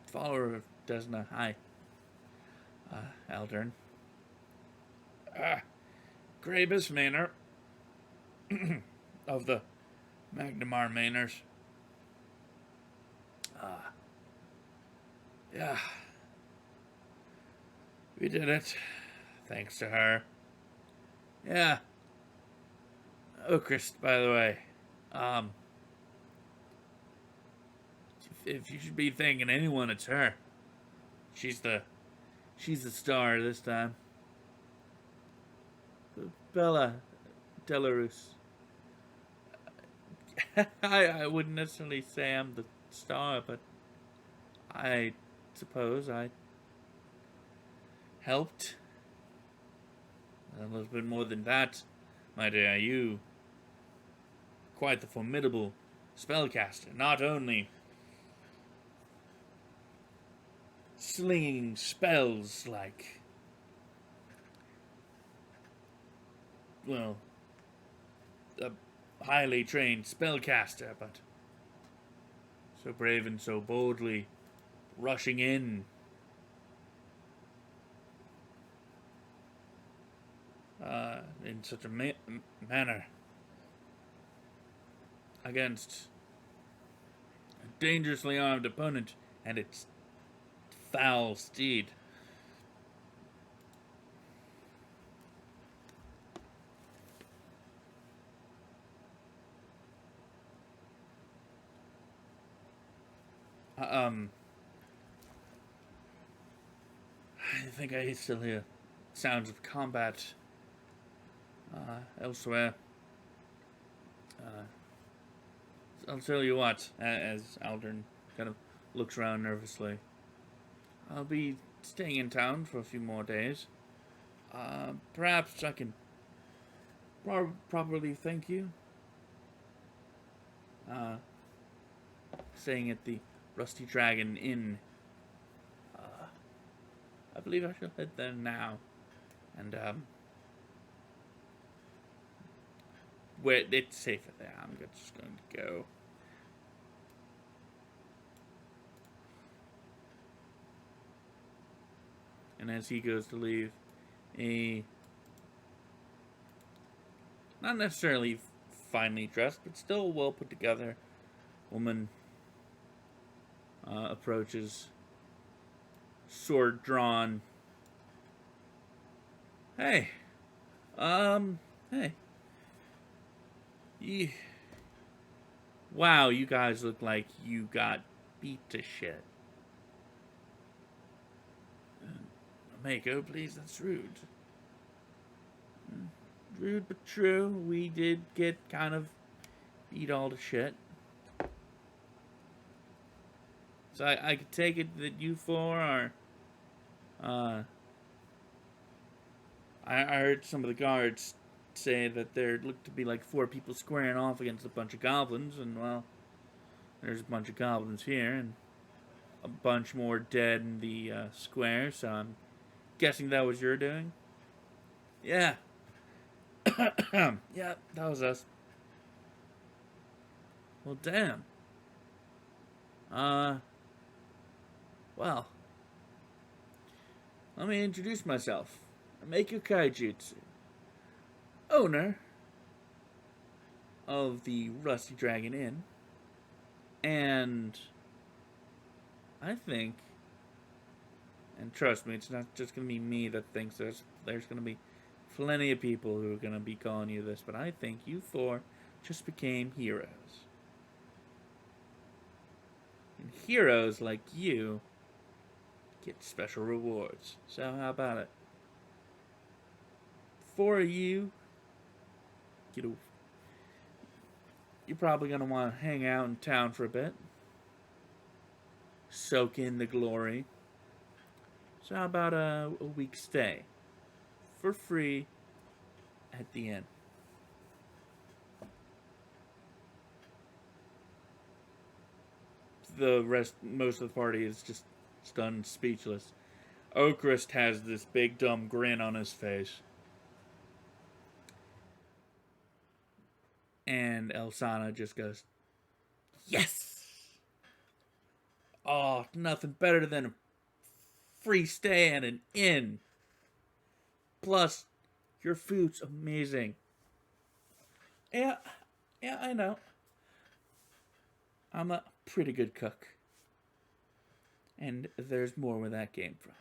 follower of Desna. Hi, Aldern. Ah, Grabus Manor of the Magnamar Manors. Yeah, we did it. Thanks to her. Yeah. Oakrist, by the way. Um, if you should be thanking anyone, it's her. She's the star this time. Bella Delarus. I wouldn't necessarily say I'm the star, but I suppose I helped. A little bit more than that, my dear. You quite the formidable spellcaster. Not only slinging spells like, well, a highly trained spellcaster, but so brave and so boldly rushing in. In such a manner against a dangerously armed opponent and its foul steed. I think I still hear sounds of combat elsewhere. I'll tell you what, as Aldrin kind of looks around nervously. I'll be staying in town for a few more days. Perhaps I can properly thank you. Staying at the Rusty Dragon Inn. I believe I shall head there now. And, where it's safer there. I'm just going to go. And as he goes to leave, a not necessarily finely dressed, but still well put together woman approaches, sword drawn. Hey, hey. Wow, you guys look like you got beat to shit. Mako, please, that's rude. Rude but true. We did get kind of beat all to shit. So I could take it that you four are. I heard some of the guards say that there looked to be like 4 people squaring off against a bunch of goblins, and well, there's a bunch of goblins here, and a bunch more dead in the square, so I'm guessing that was your doing? Yeah. Yeah, that was us. Well, damn. Uh, well, let me introduce myself. Make Kaijutsu, owner of the Rusty Dragon Inn, and I think, and trust me, it's not just gonna be me that thinks this. There's gonna be plenty of people who are gonna be calling you this, but I think you four just became heroes. And heroes like you get special rewards. So how about it? Four of you get a. You're probably gonna want to hang out in town for a bit, soak in the glory. So how about a week stay for free at the inn? The rest, most of the party is just stunned, speechless. Oakrest has this big dumb grin on his face. And Elsana just goes, "Yes! Oh, nothing better than a free stay at an inn. Plus, your food's amazing." Yeah, yeah, I know. I'm a pretty good cook. And there's more where that came from.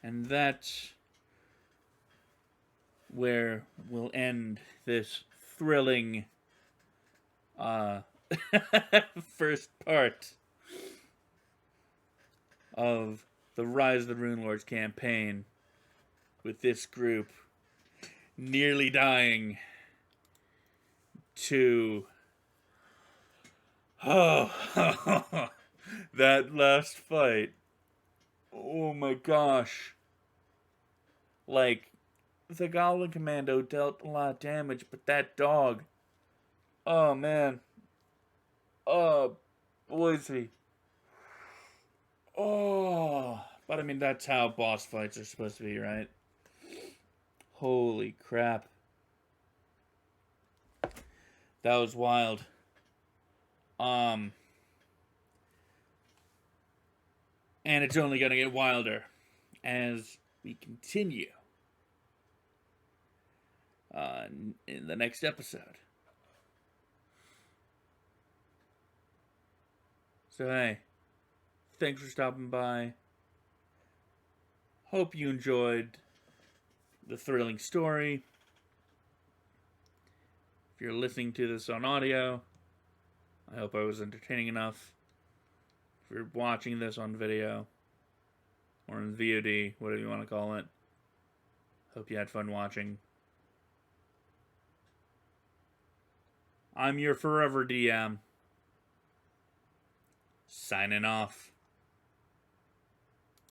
And that's where we'll end this thrilling uh, first part of the Rise of the Rune Lords campaign with this group nearly dying to that last fight. Oh my gosh. Like, the Goblin Commando dealt a lot of damage, but that dog. Oh man. Oh, Boise. Oh. But I mean, that's how boss fights are supposed to be, right? Holy crap. That was wild. And it's only gonna get wilder as we continue in the next episode. So hey, thanks for stopping by. Hope you enjoyed the thrilling story. If you're listening to this on audio, I hope I was entertaining enough. If you're watching this on video or in VOD, whatever you want to call it, hope you had fun watching. I'm your forever DM. Signing off.